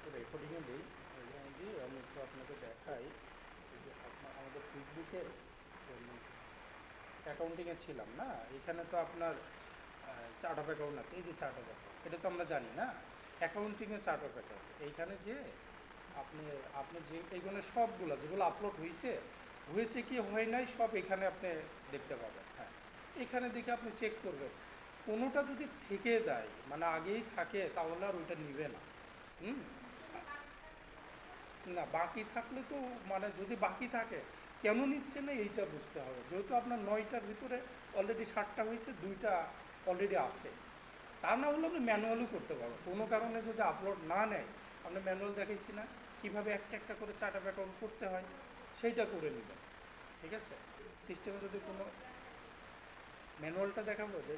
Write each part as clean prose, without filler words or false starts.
একটু রেকর্ডিংয়ে দিই, রেকর্ডিংয়ে দিয়ে আমি একটু আপনাকে দেখাই। এই যে আপনার আমাদের ফেসবুকের অ্যাকাউন্টিংয়ে ছিলাম না, এখানে তো আপনার চার্ট অফ অ্যাকাউন্ট আছে। এই যে চার্ট অফ অ্যাকাউন্ট, এটা তো আমরা জানি না, অ্যাকাউন্টিংয়ে চার্ট অফ অ্যাকাউন্ট। এইখানে যে আপনি আপনি যে এইখানে সবগুলো যেগুলো আপলোড হয়েছে কি হয় নাই সব এখানে আপনি দেখতে পাবেন। হ্যাঁ, এখানে দেখে আপনি চেক করবেন। কোনোটা যদি থেকে দেয়, মানে আগেই থাকে, তাহলে আর ওইটা নিবে না। হুম। না, বাকি থাকলে তো, মানে যদি বাকি থাকে কেন নিচ্ছে না এইটা বুঝতে হবে। যেহেতু আপনার 9টার ভিতরে অলরেডি 7টা হয়েছে, 2টা অলরেডি আছে। তা না হলে আপনি ম্যানুয়ালও করতে পারবেন। কোনো কারণে যদি আপলোড না নেয়, আপনি ম্যানুয়াল দেখাইছি না কীভাবে একটা একটা করে চার্ট অফ অ্যাকাউন্ট করতে হয়, সেইটা করে নেবেন। ঠিক আছে, সিস্টেমে যদি কোনো ম্যানুয়ালটা দেখাবো যে,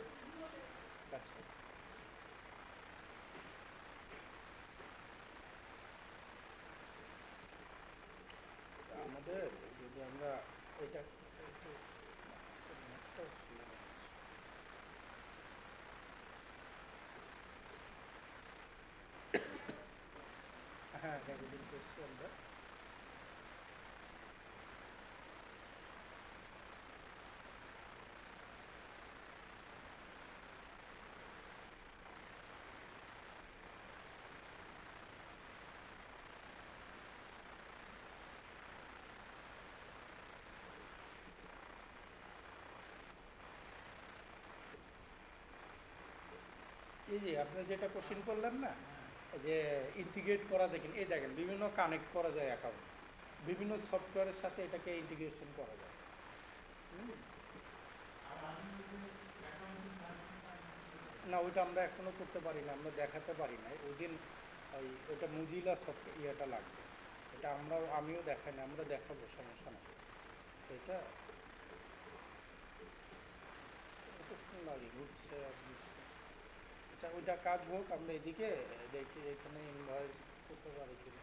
আচ্ছা আমাদের যদি আমরা এটা হ্যাঁ রেকর্ডিং করছি আমরা। এই যে আপনি যেটা কোশ্চেন করলেন না, যে ইন্টিগ্রেট করা দেখেন, এই দেখেন বিভিন্ন কানেক্ট করা যায় অ্যাকাউন্ট, বিভিন্ন সফটওয়্যারের সাথে এটাকে ইন্টিগ্রেশন করা যায়। হুম। না, ওইটা আমরা এখনও করতে পারি না, আমরা দেখাতে পারি না ওই দিন। ওইটা মুজিলা সফটওয়্যার ইয়েটা লাগবে। এটা আমিও দেখাই না, আমরা দেখাবো, সমস্যা নেই। এটা কতক্ষণ লাগে, ঘুরছে আর ঘুরছে। আচ্ছা, ওইটা কাজ হোক, আমরা এদিকে দেখি এখানে ইনভয়েস করতে পারি কিনা।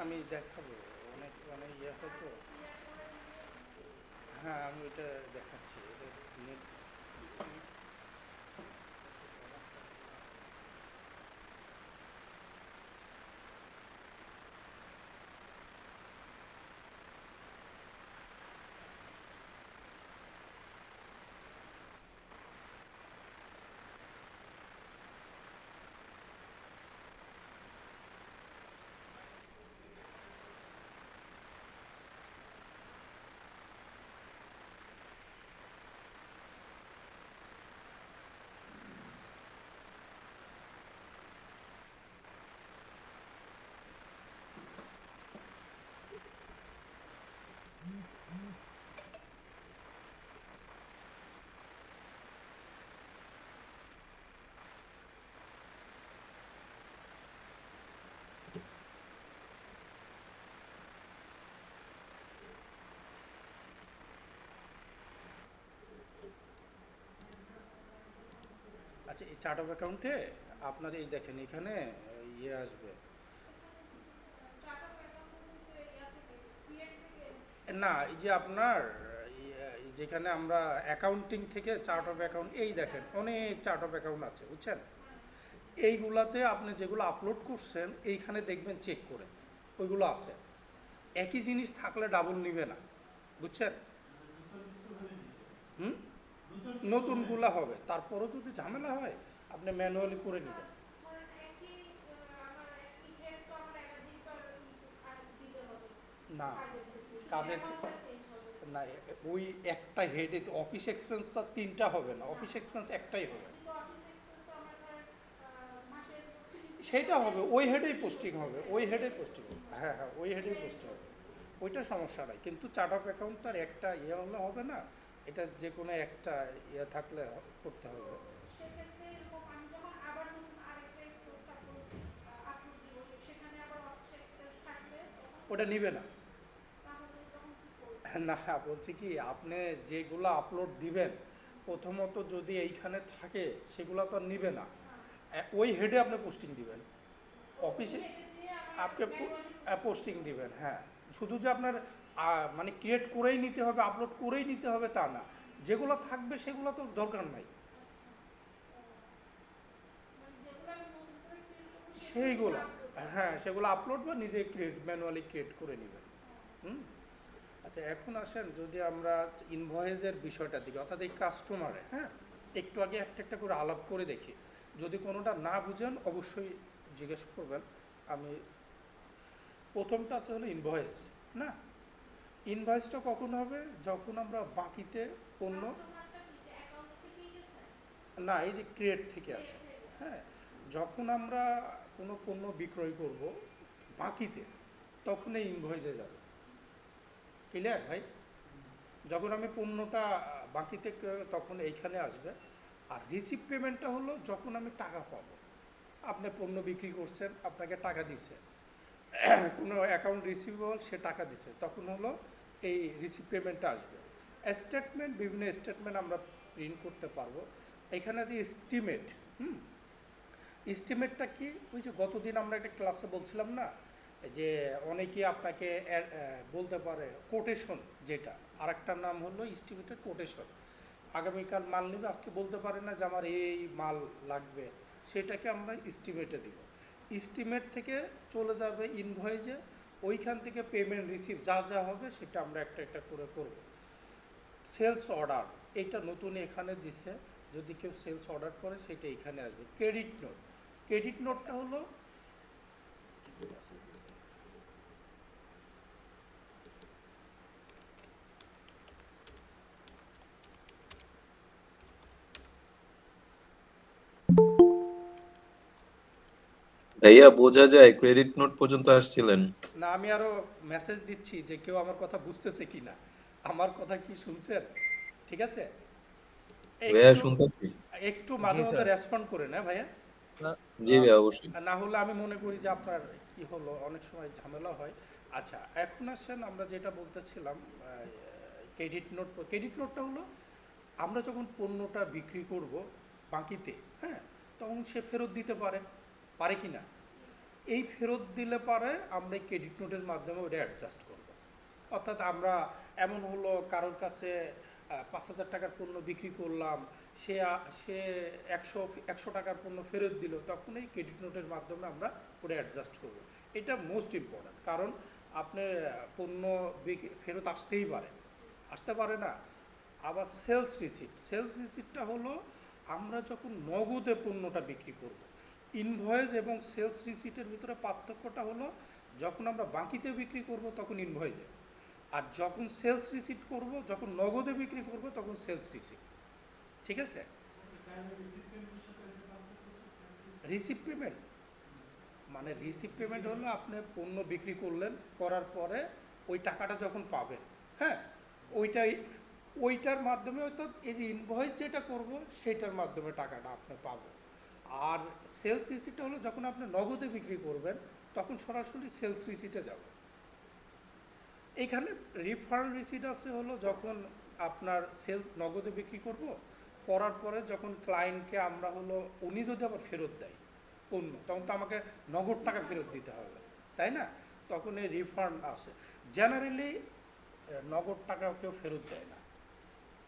আমি দেখাবো, অনেক মানে ইয়ে হয়তো। হ্যাঁ, আমি ওইটা দেখাচ্ছি, এটা নেট। আচ্ছা, এই চার্ট অফ অ্যাকাউন্টে আপনার এই দেখেন এখানে ইয়ে আসবে। না, এই যে আপনার যেখানে আমরা অ্যাকাউন্টিং থেকে চার্ট অফ অ্যাকাউন্ট, এই দেখেন অনেক চার্ট অফ অ্যাকাউন্ট আছে, বুঝছেন। এইগুলাতে আপনি যেগুলো আপলোড করছেন এইখানে দেখবেন চেক করে ওইগুলো আছে। একই জিনিস থাকলে ডাবল নিবে না, বুঝছেন। হুম। নতুনগুলা হবে, তারপরও যদি ঝামেলা হয় আপনি ম্যানুয়ালি করে নেবেন। না, কাজের না, ওই একটা হেডে অফিস এক্সপেন্স তো আর তিনটা হবে না, অফিস এক্সপেন্স একটাই হবে। সেটা হবে, ওই হেডেই পোস্টিং হবে, ওই হেডেই পোস্টিং হবে, হ্যাঁ হ্যাঁ, ওই হেডেই পোস্টিং হবে, ওইটা সমস্যা নাই। কিন্তু চার্ট অফ অ্যাকাউন্ট তার একটা ইয়ে হলে হবে না, এটা যে কোনো একটা ইয়ে থাকলে করতে হবে। ওটা নিবে না। না, বলছি কি, আপনি যেগুলো আপলোড দিবেন প্রথমত যদি এইখানে থাকে সেগুলো তো আর নিবে না, ওই হেডে আপনি পোস্টিং দিবেন, অফিসে আপনি পোস্টিং দিবেন, হ্যাঁ। শুধু যে আপনার মানে ক্রিয়েট করেই নিতে হবে, আপলোড করেই নিতে হবে তা না, যেগুলো থাকবে সেগুলো তো দরকার নাই, সেইগুলো, হ্যাঁ সেগুলো আপলোড বা নিজে ক্রিয়েট ম্যানুয়ালি ক্রিয়েট করে নেবেন। হুম। আচ্ছা, এখন আসেন যদি আমরা ইনভয়েসের বিষয়টার দিকে, অর্থাৎ এই কাস্টমারে, হ্যাঁ, একটু আগে একটা একটা করে আলাপ করে দেখি, যদি কোনোটা না বুঝেন অবশ্যই জিজ্ঞেস করবেন। আমি প্রথমটা আছে হলো ইনভয়েস, না, ইনভয়েসটা কখন হবে, যখন আমরা বাকিতে পণ্য, না এই যে ক্রিয়েট থেকে আছে, হ্যাঁ, যখন আমরা কোনো পণ্য বিক্রয় করব বাকিতে, তখন এই ইনভয়েসে যাবে। ক্লিয়ার ভাই? যখন আমি পণ্যটা বাকিতে তখন এইখানে আসবে। আর রিসিভ পেমেন্টটা হলো যখন আমি টাকা পাবো, আপনি পণ্য বিক্রি করছেন, আপনাকে টাকা দিছে, কোনো অ্যাকাউন্ট রিসিভেবল, সে টাকা দিছে, তখন হলো এই রিসিভ পেমেন্টটা আসবে। স্টেটমেন্ট, বিভিন্ন স্টেটমেন্ট আমরা প্রিন্ট করতে পারবো। এখানে যে এস্টিমেট, এস্টিমেটটা কি, ওই যে গতদিন আমরা একটা ক্লাসে বলছিলাম না, যে অনেকেই আপনাকে বলতে পারে কোটেশন, যেটা আর একটা নাম হলো এস্টিমেটেড কোটেশন। আগামীকাল মাল নেবে, আজকে বলতে পারে না যে আমার এই মাল লাগবে, সেটাকে আমরা এস্টিমেটে দিব। এস্টিমেট থেকে চলে যাবে ইনভয়েসে, ওইখান থেকে পেমেন্ট রিসিভ যা যা হবে সেটা আমরা একটা একটা করে করব। সেলস অর্ডার, এটা নতুন এখানে দিছে, যদি কেউ সেলস অর্ডার করে সেটা এখানে আসবে। ক্রেডিট নোট, ক্রেডিট নোটটা হলো, ভাইয়া বোঝা যায় ক্রেডিট নোট পর্যন্ত আসছিলেন। না আমি আরও মেসেজ দিচ্ছি যে কেউ আমার কথা বুঝতেছে কি না, আমার কথা কি শুনছেন? ঠিক আছে, ভাইয়া একটু শুনতেছি। একটু মাঝে জি মধ্যে স্যার। রেসপন্ড করে না ভাইয়া। জি ভাইয়া অবশ্যই। না হলে আমি মনে করি যে আপনার কি হলো, অনেক সময় ঝামেলা হয়। আচ্ছা, এখন আসেন আমরা যেটা বলতেছিলাম, ক্রেডিট নোট। ক্রেডিট নোটটা হলো আমরা যখন পণ্যটা বিক্রি করব বাকিতে, হ্যাঁ, তখন সে ফেরত দিতে পারে, পারে কি না, এই ফেরত দিলে পারে আমরা এই ক্রেডিট নোটের মাধ্যমে ওটা অ্যাডজাস্ট করব। অর্থাৎ আমরা, এমন হলো কারোর কাছে 5,000 টাকার পণ্য বিক্রি করলাম, সে সে একশো একশো টাকার পণ্য ফেরত দিল, তখন এই ক্রেডিট নোটের মাধ্যমে আমরা ওটা অ্যাডজাস্ট করব। এটা মোস্ট ইম্পর্ট্যান্ট, কারণ আপনি পণ্য ফেরত আসতেই পারে, আসতে পারে না। আবার সেলস রিসিপ্ট, সেলস রিসিপ্টটা হলো আমরা যখন নগদে পণ্যটা বিক্রি করব। ইনভয়েস এবং সেলস রিসিপ্টের ভিতরে পার্থক্যটা হলো, যখন আমরা বাকিতে বিক্রি করব তখন ইনভয়েসে, আর যখন সেলস রিসিপ্ট করব, যখন নগদে বিক্রি করব তখন সেলস রিসিপ্ট। ঠিক আছে? রিসিপ্ট পেমেন্ট মানে, রিসিপ্ট পেমেন্ট হলো আপনি পণ্য বিক্রি করলেন, করার পরে ওই টাকাটা যখন পাবেন, হ্যাঁ, ওইটাই, ওইটার মাধ্যমে, অর্থাৎ এই যে ইনভয়েস যেটা করব সেটার মাধ্যমে টাকাটা আপনি পাবো। আর সেলস রিসিপ্টটা হলো যখন আপনি নগদে বিক্রি করবেন তখন সরাসরি সেলস রিসিপ্টে যাবে। এখানে রিফান্ড রিসিট আছে হলো যখন আপনার সেলস নগদে বিক্রি করব, করার পরে যখন ক্লায়েন্টকে আমরা হলো, উনি যদি আবার ফেরত দেয় পণ্য, তখন তো আমাকে নগদ টাকা ফেরত দিতে হবে, তাই না? তখন এই রিফান্ড আসে। জেনারেলি নগদ টাকা কেউ ফেরত দেয় না,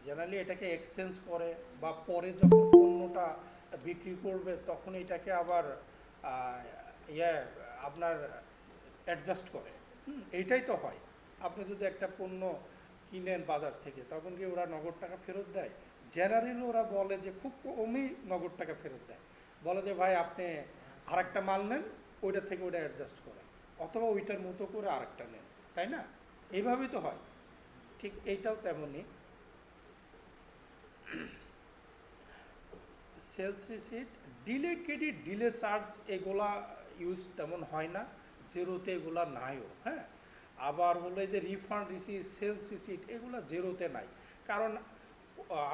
জেনারেলি এটাকে এক্সচেঞ্জ করে, বা পরে যখন পণ্যটা বিক্রি করবে তখন এটাকে আবার আহ, ইয়ে আপনার অ্যাডজাস্ট করে। এইটাই তো হয়। আপনি যদি একটা পণ্য কিনেন বাজার থেকে, তখন কি ওরা নগদ টাকা ফেরত দেয়? জেনারেলি ওরা বলে যে খুব কমই নগদ টাকা ফেরত দেয়, বলে যে ভাই আপনি আরেকটা মাল নেন, ওইটা থেকে ওইটা অ্যাডজাস্ট করেন, অথবা ওইটার মতো করে আরেকটা নেন, তাই না? এইভাবেই তো হয়। ঠিক এইটাও তেমনই। Sales receipt, delay credit, delay charge এগুলা ইউজ তেমন হয় না, জিরোতে এগুলা নাইও, হ্যাঁ। আবার হলো এই যে রিফান্ড রিসিট, সেলস রিসিট, এগুলা জিরোতে নাই। কারণ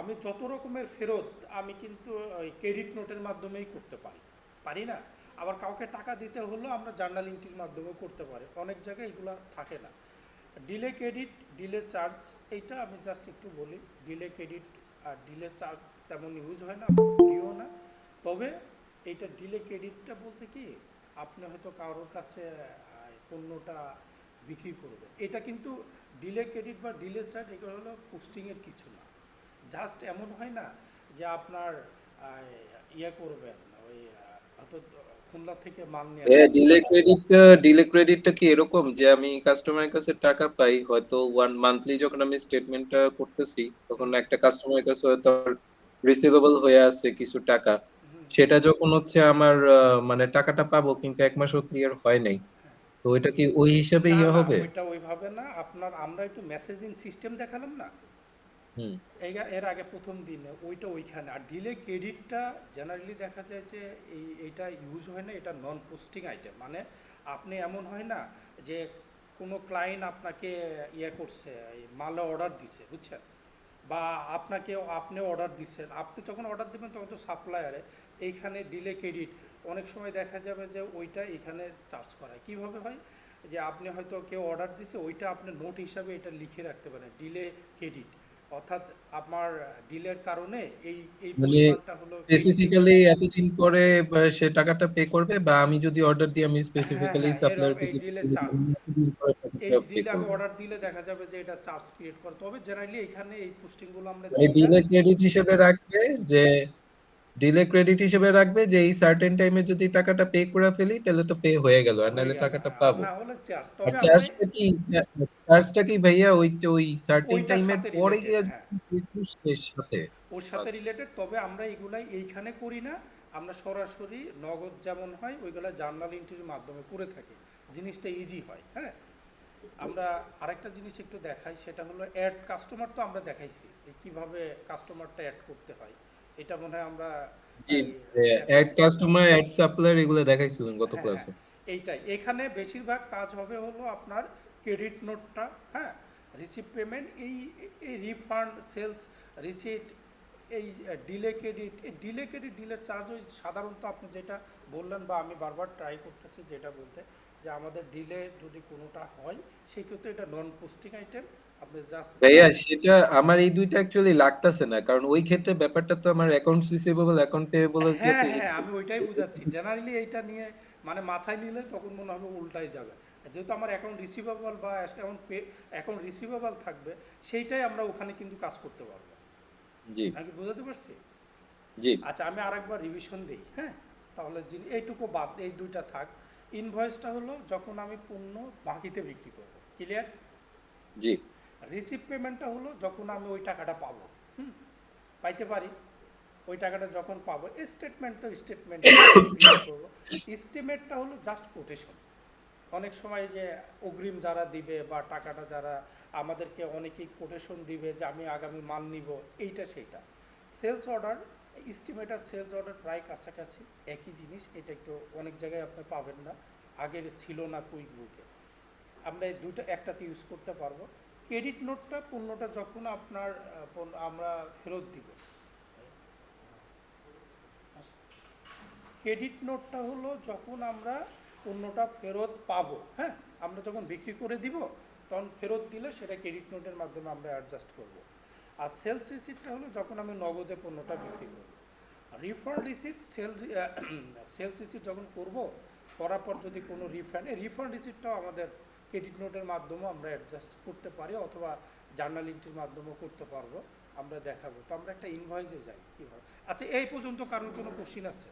আমি যত রকমের ফেরত আমি কিন্তু ওই ক্রেডিট নোটের মাধ্যমেই করতে পারি, পারি না? আবার কাউকে টাকা দিতে হলেও আমরা জার্নাল এন্ট্রির মাধ্যমেও করতে পারি, অনেক জায়গায় এগুলো থাকে না। ডিলে ক্রেডিট, ডিলে চার্জ, এইটা আমি জাস্ট একটু বলি। ডিলে ক্রেডিট আর ডিলে চার্জ তেমন ইউজ হয় না, প্রিয় না। তবে এইটা ডিলে ক্রেডিটটা বলতে কি, আপনি হয়তো কারোর কাছে পণ্যটা বিক্রি করবে, এটা কিন্তু ডিলে ক্রেডিট বা ডিলে চার্জ এগুলো হলো পোস্টিংয়ের কিছু না। জাস্ট এমন হয় না যে আপনার ইয়ে করবেন, ওই হয়তো খুলনা থেকে মাল নিয়ে হ্যাঁ, আসবেন। ডিলে ক্রেডিটটা কি এরকম যে আমি কাস্টমারের কাছে টাকা পাই হয়তো ওয়ান মান্থলি, যখন আমি স্টেটমেন্টটা করতেছি তখন হুম, একটা কাস্টমারের কাছে হয়তো রিসিভেবল হয়ে আছে কিছু টাকা, হুম, সেটা যখন হচ্ছে আমার মানে টাকাটা পাবো কিন্তু এক মাসও ক্লিয়ার হয় নাই, হ্যাঁ। তো এটা কি ওই হিসাবে না ইয়ে না, হবে? ওইটা ওইভাবে না। আপনার আমরা একটু মেসেজিং সিস্টেম দেখালাম না হুম। এর আগে প্রথম দিনে, ওইটা ওইখানে। আর ডিলে ক্রেডিটটা জেনারেলি দেখা যায় যে এইটা ইউজ হয় না, এটা নন পোস্টিং আইটেম। মানে আপনি এমন হয় না যে কোনো ক্লায়েন্ট আপনাকে ইয়ে করছে, এই মালে অর্ডার দিছে, বুঝছেন, বা আপনি অর্ডার দিচ্ছেন, আপনি যখন অর্ডার দেবেন তখন তো সাপ্লায়ারে এইখানে ডিলে ক্রেডিট অনেক সময় দেখা যাবে যে ওইটা এখানে চার্জ করায়। কীভাবে হয়, যে আপনি হয়তো কেউ অর্ডার দিছে, ওইটা আপনি নোট হিসাবে এটা লিখে রাখতে পারেন ডিলে ক্রেডিট, অর্থাৎ আমার ডিলের কারণে এই এই মানে পরিমাণটা হলো ক্রেডিট। স্পেসিফিক্যালি এতদিন পরে সে টাকাটা পে করবে, বা আমি যদি অর্ডার দিই আমি হ্যাঁ স্পেসিফিক্যালি হ্যাঁ, এরকম সাপ্লায়ারকে এই যদি ডিলে বলি যে চার্জ, আমি এতদিন পরে এই টাকাটা পে ডিলে আমি করব। অর্ডার দিলে দেখা যাবে যে এটা চার্জ ক্রিয়েট করে। তবে জেনারেলি এখানে এই পোস্টিংগুলো আমরা মানে দিই না। ডিলে ক্রেডিট হিসেবে রাখবে যে ডিলে ক্রেডিট হিসেবে রাখবে যে এই সার্টেন টাইমে যদি টাকাটা পে করে ফেলি তাহলে তো পে হয়ে গেল, আর হয়ে নাহলে গেল, টাকাটা হ্যাঁ, আর পাবো। না হলে চার্জ। আর তবে আমরা চার্জটা কি ভাইয়া ওই ওই সার্টেন ওইটার টাইমের সাথে পরে রিলেটেড, গিয়ে হ্যাঁ, এর সাথে? ওর সাথে আচ্ছা। রিলেটেড। তবে আমরা এগুলাই এইখানে করি না, আমরা সরাসরি নগদ যেমন হয় ওইগুলা জার্নাল এন্ট্রির মাধ্যমে করে থাকি, জিনিসটা ইজি হয়, হ্যাঁ। আমরা আরেকটা জিনিস একটু দেখাই, সেটা হলো অ্যাড কাস্টমার। তো আমরা দেখাইছি যে কীভাবে কাস্টমারটা অ্যাড করতে হয়, এটা মনে হয় আমরা জি, এই অ্যাড দেখাইছি। কাস্টমার, অ্যাড সাপ্লায়ার এগুলো দেখাইছিলেন গত হ্যাঁ হ্যাঁ, ক্লাসে। এইটাই এখানে বেশিরভাগ কাজ হবে হলো আপনার ক্রেডিট নোটটা, হ্যাঁ, রিসিভ পেমেন্ট, এই রিফান্ড, সেলস রিসিট, এই ডিলে ক্রেডিট, এই ডিলে ক্রেডিট, ডিলে চার্জ, ওই সাধারণত আপনি যেটা বললেন বা আমি বারবার ট্রাই করতেছি যেটা বলতে, যে আমাদের ডিলে যদি কোনোটা হয় সেক্ষেত্রে এটা নন পোস্টিং আইটেম, আপনি জাস্ট ভাইয়া সেটা আমার এই দুইটা অ্যাকচুয়ালি লাগতাছে না, কারণ ওই ক্ষেত্রে ব্যাপারটা তো আমার অ্যাকাউন্টস রিসিভেবল অ্যাকাউন্ট পেয়েবল এর হ্যাঁ ক্ষেত্রে হ্যাঁ, আমি ওইটাই বুঝাচ্ছি। জেনারেলি এইটা নিয়ে মানে মাথায় নিলে তখন মনে হবে উল্টাই যাবে। যেহেতু আমার অ্যাকাউন্ট রিসিভেবল বা অ্যাকাউন্ট রিসিভেবল থাকবে, সেইটাই আমরা ওখানে কিন্তু কাজ করতে পারবো। জি আমি কি বোঝাতে পারছি? জি আচ্ছা, আমি আরেকবার রিভিশন দিই, হ্যাঁ। তাহলে এইটুকু বাদ, এই দুইটা থাক। ইনভয়েসটা হলো যখন আমি পণ্য বাকিতে বিক্রি করবো, ক্লিয়ার। জি রিসিভ পেমেন্টটা হলো যখন আমি ওই টাকাটা পাবো, হুম, পাইতে পারি। ওই টাকাটা যখন পাবো, স্টেটমেন্ট তো স্টেটমেন্ট ক্রিয়েট করবো। এস্টিমেটটা হলো জাস্ট কোটেশন। অনেক সময় যে অগ্রিম যারা দিবে বা টাকাটা যারা আমাদেরকে অনেকেই কোটেশন দিবে যে আমি আগামী মাল নিব, এইটা সেইটা। সেলস অর্ডার, এস্টিমেট আর সেলস অর্ডার প্রায় কাছাকাছি একই জিনিস। এটা একটু অনেক জায়গায় আপনি পাবেন না, আগের ছিল না কুইক বুকে। আমরা এই দুটো একটাতে ইউজ করতে পারবো। ক্রেডিট নোটটা পণ্যটা যখন আপনার আমরা ফেরত দিব। ক্রেডিট নোটটা হলো যখন আমরা পণ্যটা ফেরত পাবো, হ্যাঁ, আমরা যখন বিক্রি করে দিব তখন ফেরত দিলে সেটা ক্রেডিট নোটের মাধ্যমে আমরা অ্যাডজাস্ট করব। আর সেলস রিসিপ্টটা হলো যখন আমি নগদে পণ্যটা বিক্রি করব। রিফান্ড রিসিপ্ট, সেলস রিসিপ্ট যখন করব, করার পর যদি কোনো রিফান্ড রিসিপ্টটাও আমাদের ক্রেডিট নোটের মাধ্যমেও আমরা অ্যাডজাস্ট করতে পারি, অথবা জার্নাল এন্ট্রির মাধ্যমেও করতে পারবো, আমরা দেখাবো। তো আমরা একটা ইনভয়েসে যাই কীভাবে। আচ্ছা, এই পর্যন্ত কারোর কোনো কোশ্চিন আছে?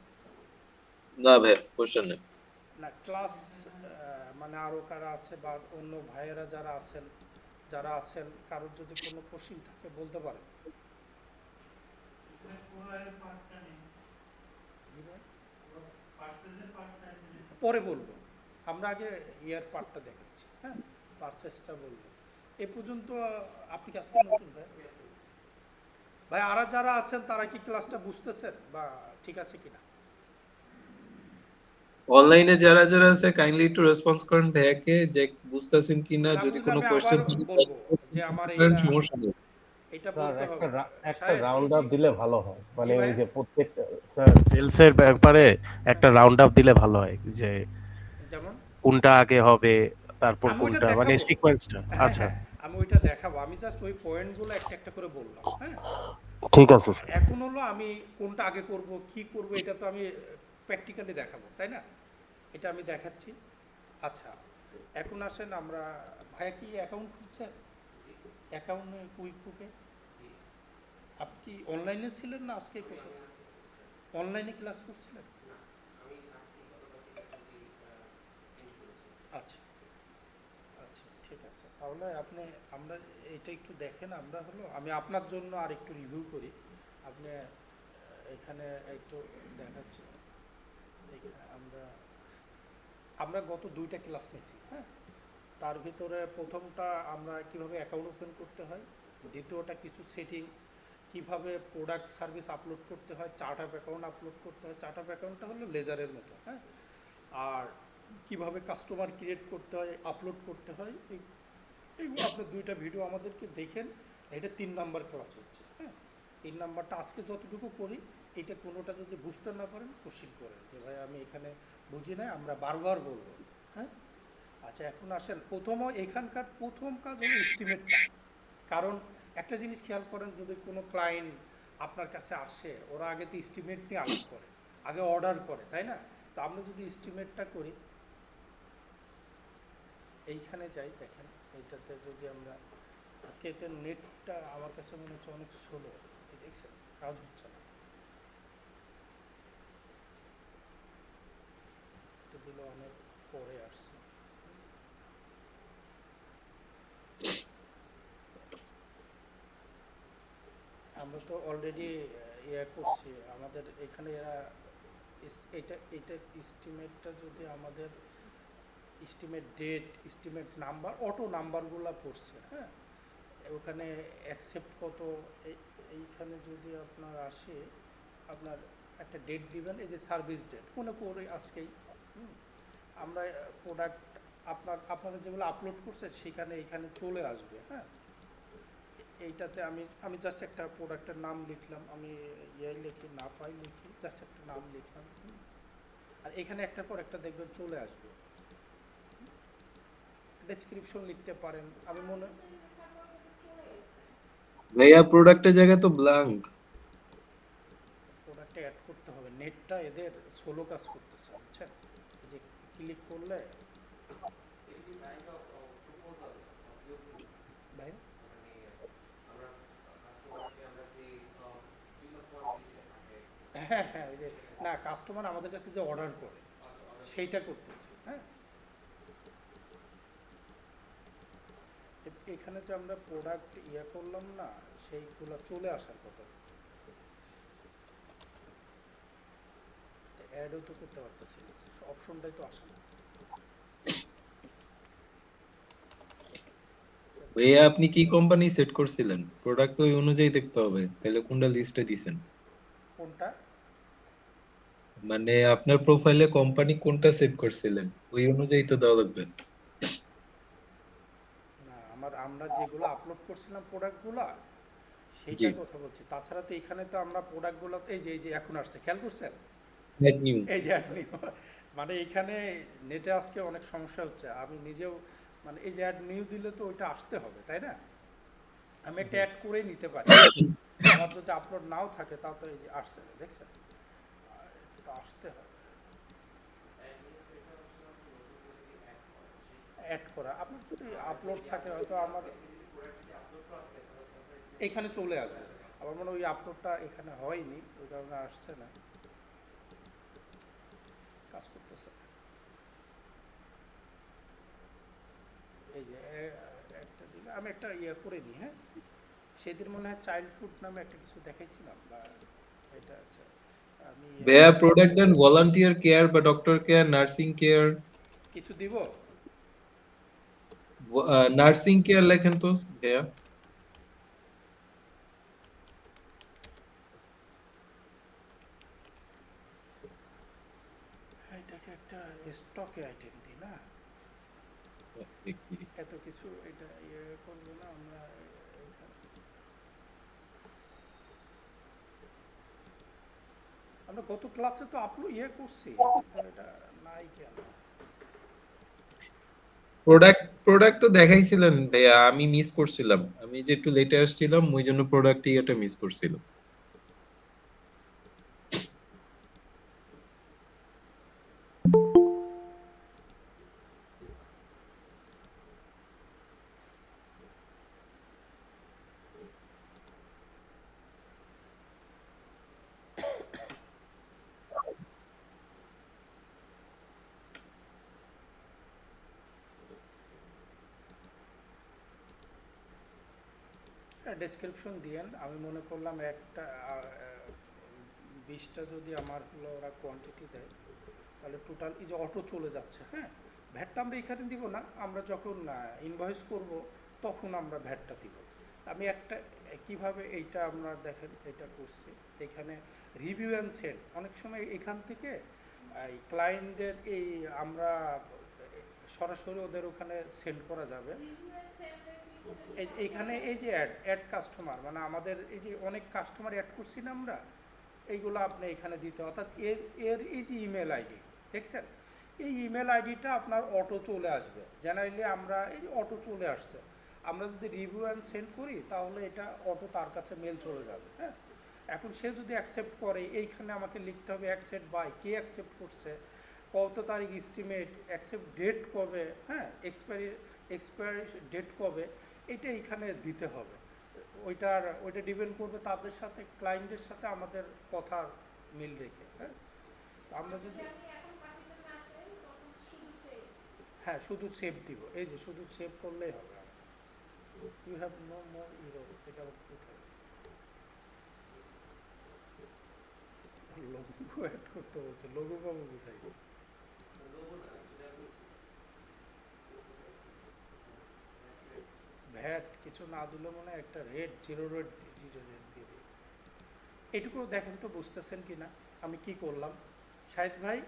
না ভাই, কোশ্চেন নেই। না, ক্লাস মানে আরও কারা আছে বা অন্য ভাইয়েরা যারা আছেন কারোর যদি কোনো কোশ্চিন থাকে বলতে পারেন। পরে বলবো, আমরা আগে ইয়ার পার্টটা দেখাচ্ছি, হ্যাঁ, পারচেসটা বলবো। এ পর্যন্ত আপনি কি আজকে নতুন ভাই? ভাই আর যারা আছেন তারা কি ক্লাসটা বুঝতেছেন বা ঠিক আছে কিনা? অনলাইনে যারা যারা আছে কাইন্ডলি একটু রেসপন্স করেন ভাইয়াকে যে বুঝতেছেন কিনা, না যদি বুঝলে কোনো আমি আবার কোশ্চেন থাকে বলবো যে আমার করেন, এইটা সমস্যা নেই। এটা স্যার বলতে একটা হবে। একটা সাহেব এই রাউন্ড যে আপ দিলে ভালো হয়, জি মানে ওই ভাইয়া, যে প্রত্যেকটা স্যার সেলসের ব্যাপারে হ্যাঁ, একটা রাউন্ড আপ দিলে ভালো হয়, যে যেমন কোনটা আগে হবে, তারপর আমি ওইটা কোনটা, মানে দেখাবো। সিকোয়েন্সটা। হ্যাঁ আচ্ছা, হ্যাঁ, আমি ওইটা দেখাবো, আমি জাস্ট ওই পয়েন্টগুলো একটা একটা করে বললাম। হ্যাঁ, ঠিক আছে স্যার। এখন হলো আমি কোনটা আগে করব কি করব এটা তো আমি প্র্যাকটিক্যালি দেখাবো, তাই না? এটা আমি দেখাচ্ছি। আচ্ছা, এখন আসেন আমরা, ভাইয়া কি অ্যাকাউন্ট খুলছেন? অ্যাকাউন্টে কুইক বুকে আপনি কি অনলাইনে ছিলেন না আজকে কোথাও অনলাইনে ক্লাস করছিলেন? আচ্ছা আচ্ছা, ঠিক আছে, তাহলে আপনি, আমরা এটা একটু দেখেন, আমরা হলো আমি আপনার জন্য আর একটু রিভিউ করি। আপনি এখানে একটু দেখাচ্ছি। এখানে আমরা আমরা গত দুইটা ক্লাস নিয়েছি। হ্যাঁ, তার ভিতরে প্রথমটা আমরা কিভাবে অ্যাকাউন্ট ওপেন করতে হয়, দ্বিতীয়টা কিছু সেটিং, কিভাবে প্রোডাক্ট সার্ভিস আপলোড করতে হয়, চার্ট অফ অ্যাকাউন্ট আপলোড করতে হয়। চার্ট অফ অ্যাকাউন্টটা হলো লেজারের মতো। হ্যাঁ, আর কিভাবে কাস্টমার ক্রিয়েট করতে হয়, আপলোড করতে হয়, এগুলো আপনি দুইটা ভিডিও আমাদেরকে দেখেন। এটা 3 নাম্বার ক্লাস হচ্ছে। হ্যাঁ, 3 নাম্বারটা আজকে যতটুকু করি, এটা কোনোটা যদি বুঝতে না পারেন কোশ্চিন করেন যে ভাই আমি এখানে বুঝি নাই, আমরা বারবার বলবো। হ্যাঁ, আচ্ছা, এখন আসেন এখানকার প্রথম কাজ হলো এস্টিমেটটা। কারণ একটা জিনিস খেয়াল করেন, যদি কোনো ক্লায়েন্ট আপনার কাছে আসে, ওরা আগে তো এস্টিমেট নিয়ে আলাপ করে, আগে অর্ডার করে, তাই না? তো আমরা যদি এস্টিমেটটা করি, এইখানে যাই, দেখেন এইটাতে যদি আমরা আজকে, এতে নেটটা আমার কাছে মনে হচ্ছে অনেক স্লো, দেখছেন কাজ হচ্ছে না, এটা দিলে অনেক পরে আসছে। আমরা তো অলরেডি ইয়ে করছি, আমাদের এখানে এরা এটা এটা এস্টিমেটটা যদি আমাদের estimate date, estimate number, auto নাম্বারগুলো পড়ছে। হ্যাঁ, ওখানে অ্যাকসেপ্ট কত, এইখানে যদি আপনার আসে, আপনার একটা ডেট দিবেন, এই যে সার্ভিস ডেট মনে করে আজকেই। আমরা প্রোডাক্ট আপনারা যেগুলো আপলোড করছে সেখানে এইখানে চলে আসবে। হ্যাঁ, এইটাতে আমি আমি জাস্ট একটা প্রোডাক্টের নাম লিখলাম, আমি ইয়ে লিখি না পাই লিখি, জাস্ট একটা নাম লিখলাম। আর এখানে একটার পর একটা দেখবেন চলে আসবে। ডেসক্রিপশন লিখতে পারেন, আমি মনে, ভাইয়া প্রোডাক্টের জায়গায় তো ব্ল্যাঙ্ক। প্রোডাক্টে অ্যাড করতে হবে, নেটটা এদের সোলো কাজ করতেছে, বুঝছেন? এই যে ক্লিক করলে, ভাই, হ্যাঁ হ্যাঁ, ওই যে না, কাস্টমার আমাদের কাছে যে অর্ডার করে সেইটা করতেছে। হ্যাঁ, এখানে যে আমরা প্রোডাক্ট ইয়ে করলাম না, সেইগুলো চলে আসার কথা, অ্যাডও তো করতে পারতেছি না, অপশনটাই তো আসে না। ভাইয়া আপনি কি কোম্পানি সেট করছিলেন? প্রোডাক্ট তো ওই অনুযায়ী দেখতে হবে, তাহলে কোনটা লিস্টে দিছেন? কোনটা? মানে আপনার প্রোফাইলে কোম্পানি কোনটা সেট করছিলেন ওই অনুযায়ী তো দেওয়া লাগবে। না, আমরা যেগুলো আপলোড করছিলাম প্রোডাক্টগুলো, জি, সেইটার কথা বলছি। তাছাড়া তো এখানে তো আমরা প্রোডাক্টগুলো, এই যে এখন আসছে, খেয়াল করছেন? Net new. এই যে আপনি, মানে এখানে নেটে আজকে অনেক সমস্যা হচ্ছে, আমি নিজেও, মানে এই যে অ্যাড নিউ দিলে তো ওইটা আসতে হবে, তাই না? আমি একটা অ্যাড করেই নিতে পারি, আমার যদি আপলোড নাও থাকে তাও তো এই যে আসছে, দেখছেন? এটা তো আসতে হবে, অ্যাড করা। আপনার যদি আপলোড থাকে হয়তো আমার এখানে চলে আসবে, আমার মনে হয় ওই আপলোডটা এখানে হয়নি, ওই কারণে আসছে না, কাজ করতেছে না। এই যে একটা দিলে আমি একটা ইয়ে করে নিই। হ্যাঁ, সেদিন মনে হয় চাইল্ডহুড নামে একটা কিছু দেখাইছিলাম, বা এটা আচ্ছা, আমি ভাইয়া প্রোডাক্ট দেন ভলান্টিয়ার কেয়ার বা ডক্টর কেয়ার, নার্সিং কেয়ার। কিছু দিব। নার্সিং কেয়ার লেখেন তো ভাইয়া। এটাকে একটা স্টকে আইটেম দিই না, দেখি। এত কিছু এটা ইয়ে করবো না আমরা এখানে। আমরা গত ক্লাসে তো আপলোড ইয়ে করছি, কিন্তু এটা নাই কেন? প্রোডাক্ট তো দেখাইছিলেন ভাইয়া, আমি মিস করছিলাম, আমি যে একটু লেটে আসছিলাম ওই জন্য প্রোডাক্ট ইয়েটা মিস করছিলাম। ডেসক্রিপশন দিয়েন, আমি মনে করলাম একটা 20টা যদি আমার হলো ওরা কোয়ান্টিটি দেয়, তাহলে টোটাল এই যে অটো চলে যাচ্ছে, হ্যাঁ। ভ্যাটটা আমরা এখানে দিব না, আমরা যখন ইনভয়েস করব তখন আমরা ভ্যাটটা দিব। আমি একটা কিভাবে এইটা আমরা দেখেন এটা করছি, এখানে রিভিউ অ্যান্ড সেল অনেক সময় এখান থেকে এই ক্লায়েন্টের এই আমরা সরাসরি ওদের ওখানে সেন্ড করা যাবে। এইখানে এই যে অ্যাড কাস্টমার, মানে আমাদের এই যে অনেক কাস্টমার অ্যাড করছি না আমরা, এইগুলো আপনি এখানে দিতে, অর্থাৎ এর এর এই যে ইমেল আইডি দেখছেন, এই ইমেল আইডিটা আপনার অটো চলে আসবে। জেনারেলি আমরা এই যে অটো চলে আসছে, আমরা যদি রিভিউ অ্যান্ড সেন্ড করি তাহলে এটা অটো তার কাছে মেল চলে যাবে, হ্যাঁ। এখন সে যদি অ্যাকসেপ্ট করে, এইখানে আমাকে লিখতে হবে অ্যাকসেপ্ট বাই, কে অ্যাকসেপ্ট করছে, কত তারিখ এস্টিমেট, অ্যাকসেপ্ট ডেট কবে, হ্যাঁ, এক্সপায়ারি ডেট কবে, এটা এখানে দিতে হবে। ওইটা ডিপেন্ড করবে তাদের সাথে, ক্লায়েন্টের সাথে আমাদের কথার মিল রেখে, হ্যাঁ। তো আমরা যদি হ্যাঁ শুধু সেভ দিব, এই যে শুধু সেভ করলেই হবে। You have no more euro, এটা আবার কোথায় লোগো অ্যাড করতে বলছে, লোগো পাবো কোথায়? ভ্যাট কিছু না দিলে মনে হয় একটা রেট, জিরো রেট দিয়ে দিই। এটুকু দেখেন তো বুঝতেছেন কি না আমি কি করলাম, শাহিদ ভাই?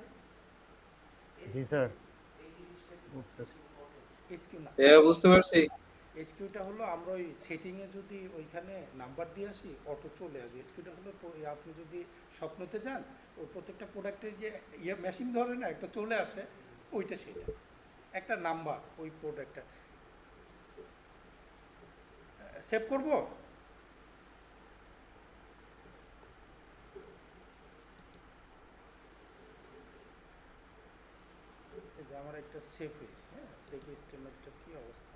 জি স্যার, বুঝতেছি। এসকিউ না, ভাইয়া বুঝতে পারছি। এসকিউটা হলো আমরা ওই সেটিংয়ে যদি ওইখানে নাম্বার দিয়ে আসি অটো চলে আসবে। এসকিউটা হলো আপনি যদি স্বপ্নতে যান, ওই প্রত্যেকটা প্রোডাক্টের যে ইয়ে মেশিন ধরে না একটা চলে আসে, ওইটা সেটা একটা নাম্বার ওই প্রোডাক্টটা সেভ করব। এই যে আমার একটা সেভ হয়েছে, হ্যাঁ, দেখি স্টেটমেন্টটা কী অবস্থা।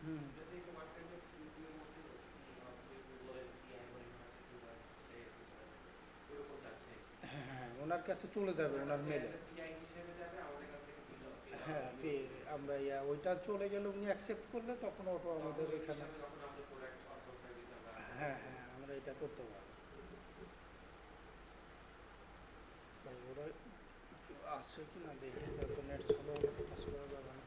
হুম, হ্যাঁ হ্যাঁ, ওনার কাছে চলে যাবে ওনার মেলে। হ্যাঁ আমরা ওইটা চলে গেলে উনি অ্যাকসেপ্ট করলে তখন ওটা আমাদের এখানে, হ্যাঁ হ্যাঁ আমরা এটা করতে পারবো। ভাই ওরা আসছে কি না দেখি, তারপর নেট স্লো হলে তো কাজ করা যাবে না।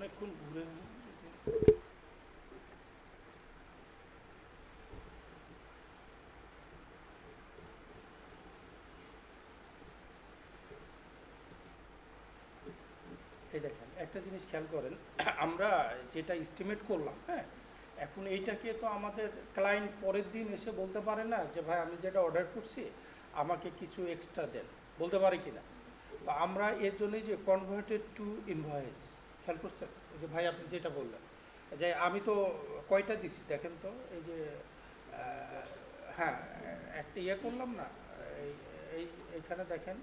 অনেকক্ষণ ঘুরে এই দেখেন একটা জিনিস খেয়াল করেন, আমরা যেটা এস্টিমেট করলাম, হ্যাঁ, এখন এইটাকে তো আমাদের ক্লায়েন্ট পরের দিন এসে বলতে পারে না যে ভাই আমি যেটা অর্ডার করছি আমাকে কিছু এক্সট্রা দেন, বলতে পারে কি না? তো আমরা এর জন্যই যে কনভার্টেড টু ইনভয়েস, খেয়াল করছেন? ওই যে ভাই আপনি যেটা বললেন যে আমি তো কয়টা দিছি দেখেন তো, এই যে হ্যাঁ একটা ইয়ে করলাম না, এই এই এইখানে দেখেন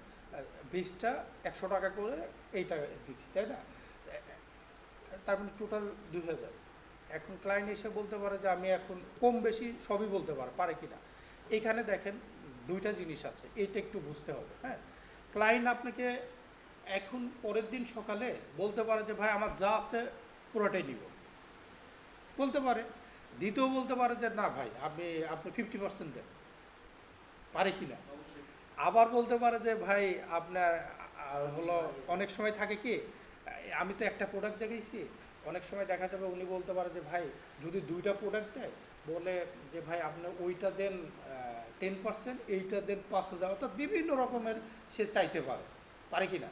20টা 100 টাকা করে এইটা দিচ্ছি, তাই না? তার মানে টোটাল 2000। এখন ক্লায়েন্ট এসে বলতে পারে যে আমি এখন কম বেশি সবই বলতে পারে কি না? এইখানে দেখেন দুইটা জিনিস আছে, এইটা একটু বুঝতে হবে। হ্যাঁ, ক্লায়েন্ট আপনাকে এখন পরের দিন সকালে বলতে পারে যে ভাই আমার যা আছে পুরোটাই নিব, বলতে পারে। দ্বিতীয় বলতে পারে যে না ভাই আপনি 50% দেন, পারে কি না? আবার বলতে পারে যে ভাই আপনার হলো অনেক সময় থাকে কি, আমি তো একটা প্রোডাক্ট দেখাইছি, অনেক সময় দেখা যাবে উনি বলতে পারে যে ভাই যদি দুইটা প্রোডাক্ট দেয়, বলে যে ভাই আপনি ওইটা দেন 10%, এইটা দেন 5,000, অর্থাৎ বিভিন্ন রকমের সে চাইতে পারে কি না?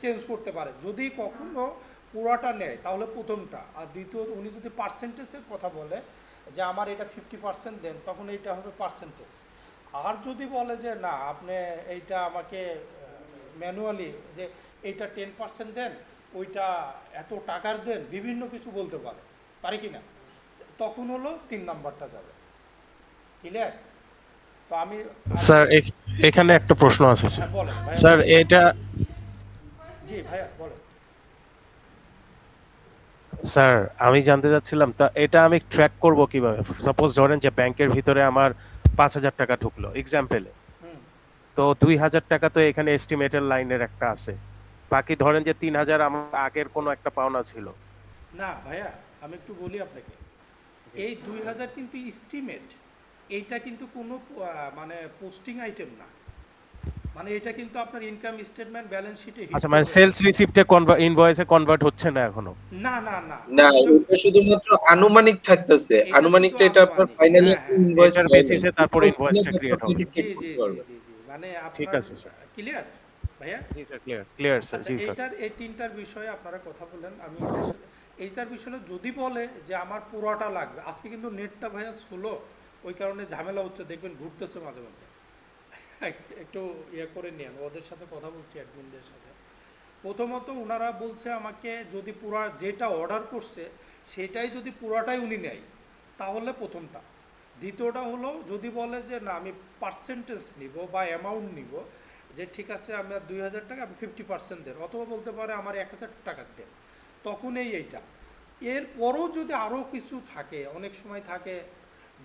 চেঞ্জ করতে পারে। যদি কখনো পুরাটা নেয় তাহলে প্রথমটা, আর দ্বিতীয় উনি যদি পার্সেন্টেজের কথা বলে যে আমার এটা 50% দেন, তখন এইটা হবে পার্সেন্টেজ। আর যদি বলে যে না আপনি এইটা আমাকে ম্যানুয়ালি যে এইটা 10% দেন, ওইটা এত টাকার দেন, বিভিন্ন কিছু বলতে পারে কি না? তখন হলো 3 নাম্বারটা যাবে। ক্লিয়ার? তো আমি স্যার এখানে একটা প্রশ্ন আছে স্যার। হ্যাঁ বলেন ভাইয়া, স্যার বলেন। এটা জি ভাইয়া বলেন। স্যার আমি জানতে চাচ্ছিলাম, তা এটা আমি ট্র্যাক করব কিভাবে? সাপোজ ধরেন যে ব্যাংকের ভিতরে আমার 5,000 টাকা ঢুকলো এক্সাম্পলে, হুম। তো 2,000 টাকা তো এখানে এস্টিমেটেড লাইনের একটা আছে, বাকি ধরেন যে 3,000 আমার আগের কোনো একটা পাওনা ছিল। না ভাইয়া, আমি একটু বলি আপনাকে, এই 2000 কিন্তু ইস্টিমেট, এইটা কিন্তু কোনো মানে পোস্টিং আইটেম না, মানে এটা কিন্তু আপনার ইনকাম স্টেটমেন্ট ব্যালেন্স শিটে হিট আচ্ছা, মানে করবে না। সেলস রিসিপ্টে ইনভয়েসে কনভার্ট হচ্ছে না এখনো? না না না, না, এটা এটা শুধুমাত্র আনুমানিক থাকতেছে। এটা শুধু আনুমানিকটা এটা আপনার আনুমানিক, ফাইনালি হ্যাঁ একটা হ্যাঁ। ইনভয়েস এটার হয় নাই। বেসিসে তারপর ইনভয়েস হলে ইনভয়েসটা তারপর ক্রিয়েট আপনি হবে। এটা জি চেক জি করতে জি পারবেন। জি জি, মানে ঠিক আপনার আছে স্যার। ক্লিয়ার ভাইয়া? জি স্যার, ক্লিয়ার ক্লিয়ার স্যার। আচ্ছা, জি স্যার। এইটার এই তিনটার বিষয়ে আপনারা কথা বলেন, আমি এটার সাথে এইটার বিষয়ে যদি বলে যে আমার পুরোটা লাগবে, আজকে কিন্তু নেটটা ভাইয়া স্লো, ওই কারণে ঝামেলা হচ্ছে, দেখবেন ঘুরতেছে মাঝে মধ্যে। একটু ইয়ে করে নিন, ওদের সাথে কথা বলছি অ্যাডমিনদের সাথে। প্রথমত ওনারা বলছে আমাকে যদি পুরা যেটা অর্ডার করছে সেটাই যদি পুরাটাই উনি নেয় তাহলে প্রথমটা। দ্বিতীয়টা হলো যদি বলে যে না আমি পার্সেন্টেজ নিব বা অ্যামাউন্ট নিব, যে ঠিক আছে আমার 2,000 টাকা আপনি 50% দেন, অথবা বলতে পারে আমার 1,000 টাকা দেন, তখন এইটা। এরপরও যদি আরও কিছু থাকে, অনেক সময় থাকে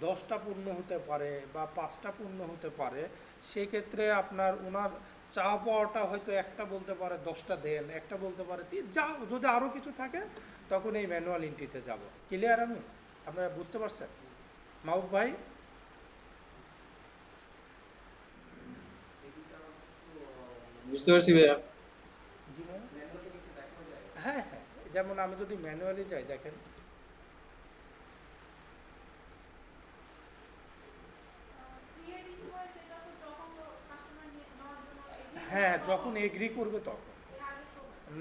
10টা পূর্ণ হতে পারে বা 5টা পূর্ণ হতে পারে, সেই ক্ষেত্রে আপনার ওনার চাওয়া পাওয়াটা হয়তো একটা বলতে পারে 10টা দেন, একটা বলতে পারে যা, যদি আরও কিছু থাকে তখন এই ম্যানুয়াল এন্ট্রিতে যাব। ক্লিয়ার? আমি আপনারা বুঝতে পারছেন মাহবুব ভাই? বুঝতে পারছি ভাইয়া। জি ভাই, হ্যাঁ হ্যাঁ, যেমন আমি যদি ম্যানুয়ালি যাই দেখেন, হ্যাঁ যখন এগ্রি করবে তখন,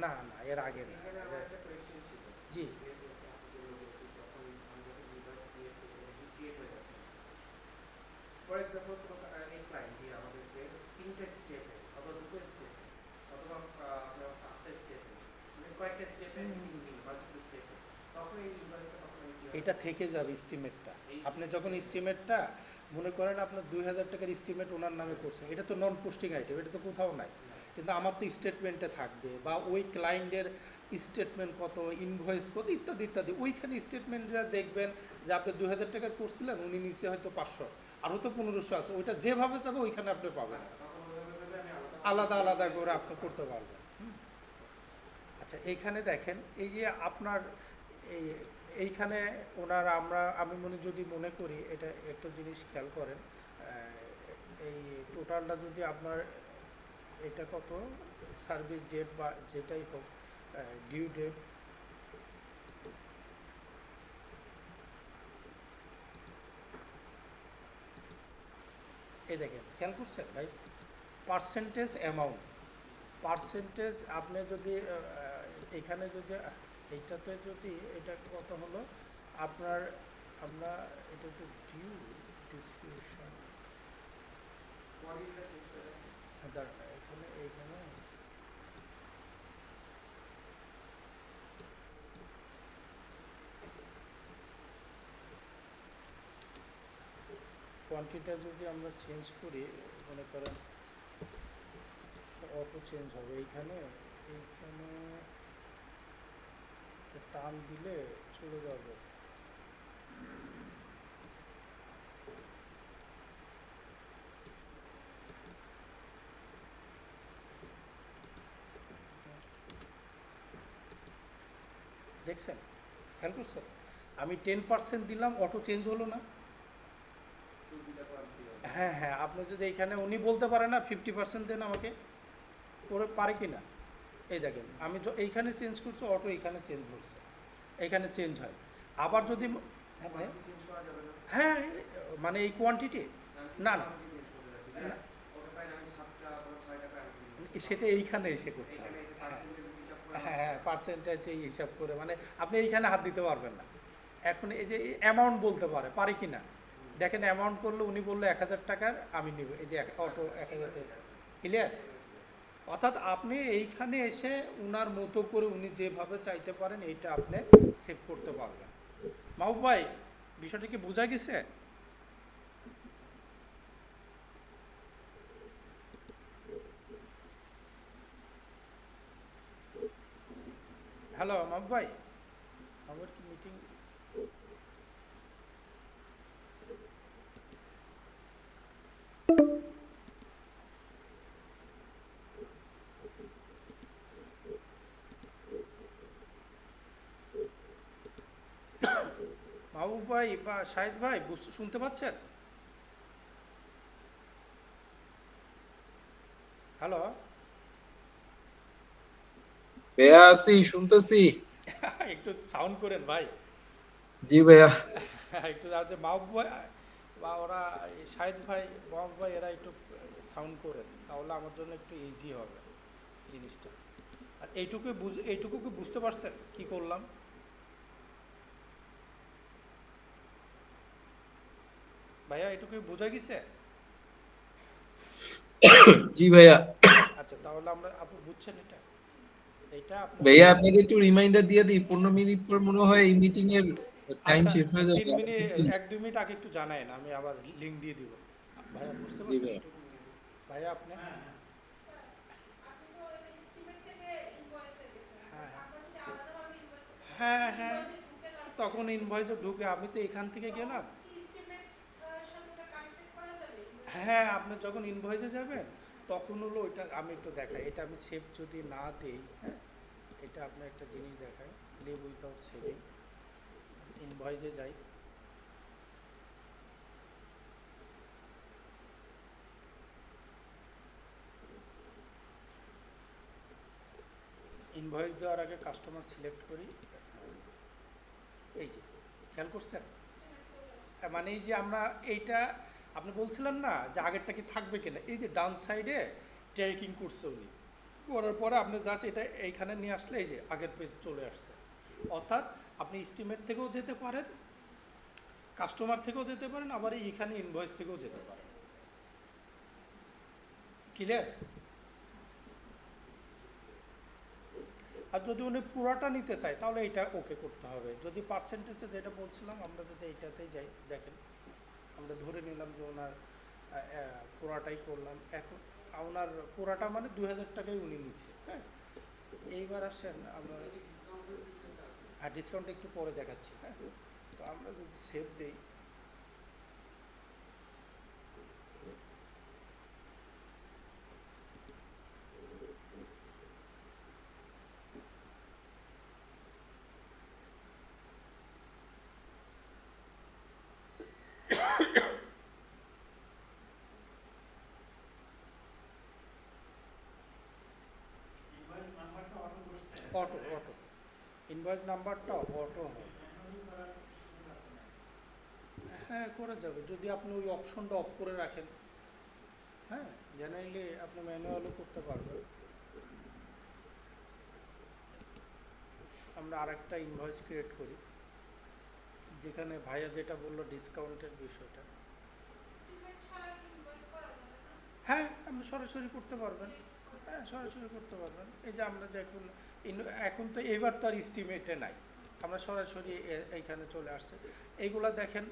না না এর আগে না। জি ফর এক্সাম্পল কোনো এক ক্লায়েন্ট দিয়ে আমাদেরকে 3টে স্টেপে অথবা 2টো স্টেপে অথবা আপনার 5টা স্টেপে, মানে কয়েকটা স্টেপে মাল্টিপল স্টেপে, তখন এই ইনভয়েসটা তখন এটা থেকে যাবে এস্টিমেটটা। আপনি যখন এস্টিমেটটা মনে করেন আপনার 2,000 টাকার এস্টিমেট ওনার নামে করছেন, এটা তো নন পোস্টিং আইটেম, এটা তো কোথাও নাই, কিন্তু আমার তো স্টেটমেন্টে থাকবে, বা ওই ক্লায়েন্টের স্টেটমেন্ট কত, ইনভয়েস কত, ইত্যাদি ইত্যাদি। ওইখানে স্টেটমেন্ট যা দেখবেন যে আপনি 2,000 টাকার করছিলেন, উনি নিচে হয়তো 500, আর হয়তো 1,500 আছে, ওইটা যেভাবে যাবে ওইখানে আপনি পাবেন, আলাদা আলাদা করে আপনি করতে পারবেন। আচ্ছা, এইখানে দেখেন এই যে আপনার এই এইখানে আমি যদি মনে করি, এটা একটা জিনিস খেয়াল করেন, এই টোটালটা যদি আপনার এটা কত সার্ভিস ডেট বা যেটাই হোক, ডিউ ডেট এই দেখেন খেয়াল করছেন ভাই, পার্সেন্টেজ অ্যামাউন্ট, পার্সেন্টেজ আপনি যদি এখানে যদি এইটাতে যদি এটা কত হলো আপনার, আমরা এটা তো ডিউ ডিসক্রিপশন এখানে এইখানে কোয়ান্টিটা যদি আমরা চেঞ্জ করি, মনে করেন অটো চেঞ্জ হবে এইখানে, এইখানে টান দিলে চলে যাবে। দেখছেন, খেয়াল করছেন, আমি 10% দিলাম, অটো চেঞ্জ হলো না। হ্যাঁ হ্যাঁ, আপনি যদি এইখানে উনি বলতে পারে না 50% দেন আমাকে, করে পারে কি না? এই দেখেন আমি এইখানে চেঞ্জ করছি, অটো এইখানে চেঞ্জ হচ্ছে, এইখানে চেঞ্জ হয়। আবার যদি হ্যাঁ ভাই, হ্যাঁ মানে এই কোয়ান্টিটি না না না, সেটা এইখানে এসে করতে হবে। হ্যাঁ হ্যাঁ, পার্সেন্টেজ এই হিসাব করে, মানে আপনি এইখানে হাত দিতে পারবেন না। এখন এই যে অ্যামাউন্ট বলতে পারে কি না, দেখেন অ্যামাউন্ট করলে উনি বললো 1000 টাকার আমি নিব, এই যে অটো 1000 টাকা, ক্লিয়ার? অর্থাৎ আপনি এইখানে এসে উনার মতো করে উনি যেভাবে চাইতে পারেন এইটা আপনি সেভ করতে পারবেন। মাহবুব ভাই, বিষয়টা কি বোঝা গেছে? হ্যালো মাহবুব ভাই, আমার কি মিটিং? মাহবুব ভাই বা শাহিদ ভাই শুনতে পাচ্ছেন? হ্যালো ভাইয়া আছি, শুনতেছি। একটু সাউন্ড করেন ভাই। জি ভাইয়া। একটু যাতে মাহবুব ভাই বা ওরা শাহিদ ভাই, মাহবুব ভাই এরা একটু সাউন্ড করেন, তাহলে আমার জন্য একটু ইজি হবে জিনিসটা। আর এইটুকু কি বুঝতে পারছেন কি করলাম? ভাইয়া এটুকু বোঝা গেছে? জি ভাইয়া। আচ্ছা, তাহলে আপনি বুঝছেন এটা, এইটা আপনার। ভাইয়া আপনাকে একটু রিমাইন্ডার দিয়ে দিই, 15 মিনিট পর মনে হয় এই মিটিং এর টাইম আচ্ছা, শেষ হয়ে যাবে। 3 মিনিট 1-2 মিনিট আগে একটু জানায়েন, আমি আবার লিঙ্ক দিয়ে দিব। ভাইয়া বুঝতে জি পারছেন ভাইয়া। একটু? ভাইয়া আপনি হ্যাঁ হ্যাঁ হ্যাঁ, তখন ইনভয়েসে ঢুকে আমি তো এখান থেকে গেলাম। হ্যাঁ, আপনি যখন ইনভয়েসে যাবেন তখন হলো ওইটা আমি একটু দেখাই, এটা আমি সেভ যদি না দেই, হ্যাঁ এটা আপনার একটা জিনিস দেখায়, লিভ উইথাউট সেভিং, ইনভয়েসে যাই। ইনভয়েস দেওয়ার আগে কাস্টমার সিলেক্ট করি, এই যে খেয়াল করছেন, মানে এই যে আমরা এইটা আপনি বলছিলেন না যে আগেরটা কি থাকবে কিনা, এই যে ডান সাইডে ট্র্যাকিং করছে উনি, করার পরে আপনি জাস্ট এটা এইখানে নিয়ে আসলে এই যে আগের পেজ চলে আসছে। অর্থাৎ আপনি এস্টিমেট থেকেও যেতে পারেন, কাস্টমার থেকেও যেতে পারেন, আবার এইখানে ইনভয়েস থেকেও যেতে পারেন। ক্লিয়ার? আর যদি উনি পুরাটা নিতে চায় তাহলে এটা ওকে করতে হবে। যদি পার্সেন্টেজে যেটা বলছিলাম, আমরা যদি এইটাতেই যাই, দেখেন আমরা ধরে নিলাম যে ওনার পুরাটাই করলাম, এখন ওনার পুরাটা মানে 2000 টাকাই উনি নিচ্ছে। হ্যাঁ, এইবার আসেন আমরা, হ্যাঁ ডিসকাউন্ট একটু পরে দেখাচ্ছি। হ্যাঁ, তো আমরা যদি সেভ দিই, অটো অটো ইনভয়েস নাম্বারটা অটো হয়। হ্যাঁ করা যাবে, যদি আপনি ওই অপশনটা অফ করে রাখেন, হ্যাঁ, জেনারেলি আপনি ম্যানুয়ালও করতে পারবেন। আমরা আরেকটা ইনভয়েস ক্রিয়েট করি, যেখানে ভাইয়া যেটা বললো ডিসকাউন্টের বিষয়টা। হ্যাঁ, আপনি সরাসরি করতে পারবেন। হ্যাঁ, সরাসরি করতে পারবেন। এই যে আমরা যে এখন তো এবার তো আর এস্টিমেটে নাই, আমরা সরাসরি এইখানে চলে আসছে। এইগুলা দেখেন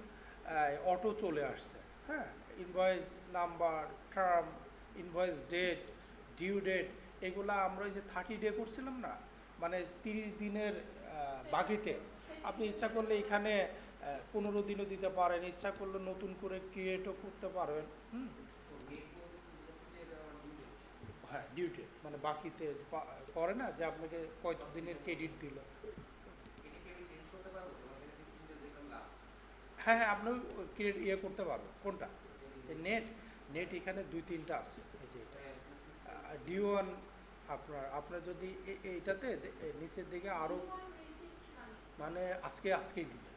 অটো চলে আসছে। হ্যাঁ, invoice number, term, invoice date, due date, এগুলা আমরা ওই যে 30 ডে করছিলাম না, মানে 30 দিনের বাকিতে আপনি ইচ্ছা করলে এখানে 15 দিনও দিতে পারেন, ইচ্ছা করলে নতুন করে ক্রিয়েটও করতে পারবেন। হ্যাঁ, ডিউটি মানে বাকিতে করে না যে আপনাকে কত দিনের ক্রেডিট দিল। হ্যাঁ হ্যাঁ, আপনিও ইয়ে করতে পারবেন। কোনটা? নেট, নেট এখানে 2-3টা আছে। এই যে এটা ডিউ ওয়ান, আপনার যদি এইটাতে নিচের দিকে আরও, মানে আজকেই দিবেন।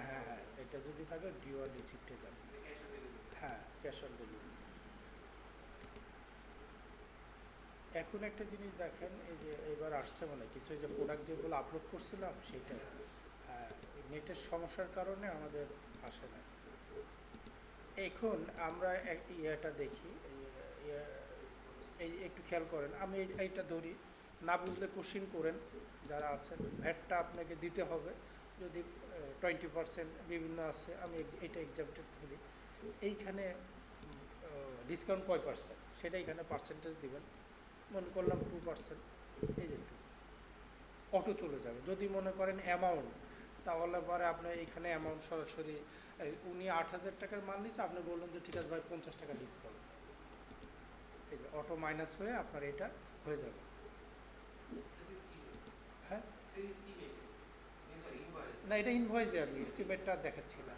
হ্যাঁ হ্যাঁ, এটা যদি থাকে ডিউ ওয়ান রিসিপ্টে যাবে। হ্যাঁ, ক্যাশ অন ডেলিভারি। এখন একটা জিনিস দেখেন, এই যে এবার আসছে মানে কিছু যে প্রোডাক্ট যেগুলো আপলোড করছিলাম সেইটা নেটের সমস্যার কারণে আমাদের আসে না। এখন আমরা ইয়েটা দেখি, এই একটু খেয়াল করেন, আমি এইটা ধরি, না বুঝলে কোশ্চিন করেন যারা আছেন। ভ্যাটটা আপনাকে দিতে হবে, যদি 20% বিভিন্ন আছে, আমি এটা এক্সাম্পল ধরি। এইখানে ডিসকাউন্ট কয় পার্সেন্ট সেটা এখানে পার্সেন্টেজ দিবেন। মনে করলাম 2%, এই যে 2 অটো চলে যাবে। যদি মনে করেন অ্যামাউন্ট, তাহলে পরে আপনার এখানে অ্যামাউন্ট সরাসরি, উনি 8,000 টাকার মাল নিচ্ছে, আপনি বললেন যে ঠিক আছে ভাই 50 টাকা ডিসকাউন্ট, এই যে অটো মাইনাস হয়ে আপনার এটা হয়ে যাবে। হ্যাঁ, না এটা ইনভয়েসে, আমি এস্টিমেটটা দেখাচ্ছি না।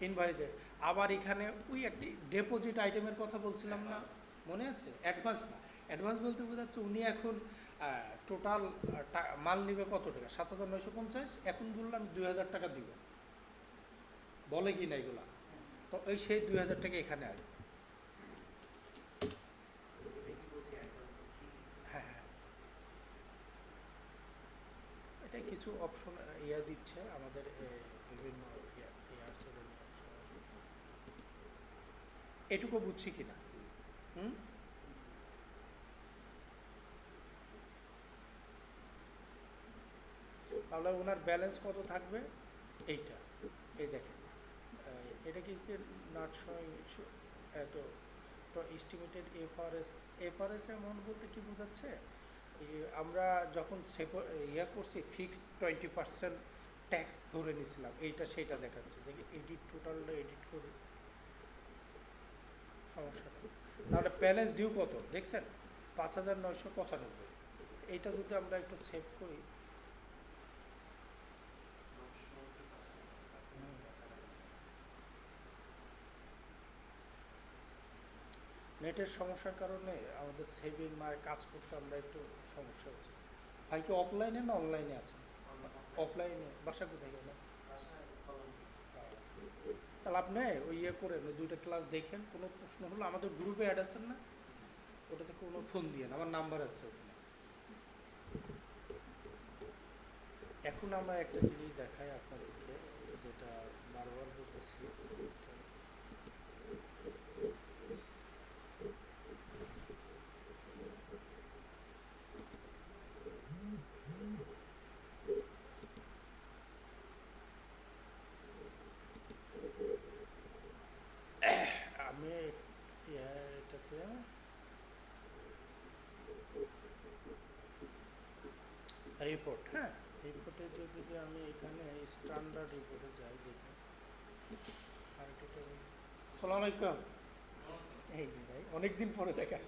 ইনভয়েসে আবার এখানে ওই একটি ডিপোজিট আইটেমের কথা বলছিলাম না, মনে আছে? অ্যাডভান্স না, অ্যাডভান্স বলতে বোঝাচ্ছে উনি এখন টোটাল মাল নেবে কত টাকা, 7,950, এখন বললাম 2,000 টাকা দিব, বলে কি না এগুলা? তো এই সেই 2,000 টাকা এখানে আসবে। হ্যাঁ হ্যাঁ, এটা কিছু অপশন দিচ্ছে আমাদের বিভিন্ন এটুকু বুঝছি কিনা? তাহলে ওনার ব্যালেন্স কত থাকবে এইটা, এই দেখেন, এটা কি যে নট শোয়িং এত এস্টিমেটেড এফআরএস অ্যামাউন্ট বলতে কি বোঝাচ্ছে? এই যে আমরা যখন করছি ফিক্সড 20% ট্যাক্স ধরে নিয়েছিলাম, এইটা সেইটা দেখাচ্ছে। দেখি এডিট, টোটালটা এডিট করি, সমস্যা নেই। তাহলে ব্যালেন্স ডিউ কত দেখছেন? 5,995। এইটা যদি আমরা একটু সেভ করি, নেটের সমস্যার কারণে আমাদের সেভিং কাজ করতে আমরা একটু সমস্যা হচ্ছে। ভাই কি অফলাইনে না অনলাইনে আছেন? অফলাইনে। বাসা কোথায় গেল? তাহলে আপনি ওই করেন, ওই 2টা ক্লাস দেখেন, কোনো প্রশ্ন হলো আমাদের গ্রুপে অ্যাড আছেন না, ওটাতে কোনো ফোন দিয়ে, আমার নাম্বার আছে ওখানে। এখন আমরা একটা জিনিস দেখাই আপনাদেরকে, যেটা বারবার বলতেছি, আমি এটাতে রিপোর্ট, হ্যাঁ রিপোর্টে যদি আমি এখানে স্ট্যান্ডার্ড রিপোর্টে যাই, দেখুন সালাম আলাইকুম। এই যে ভাই, অনেকদিন পরে দেখা।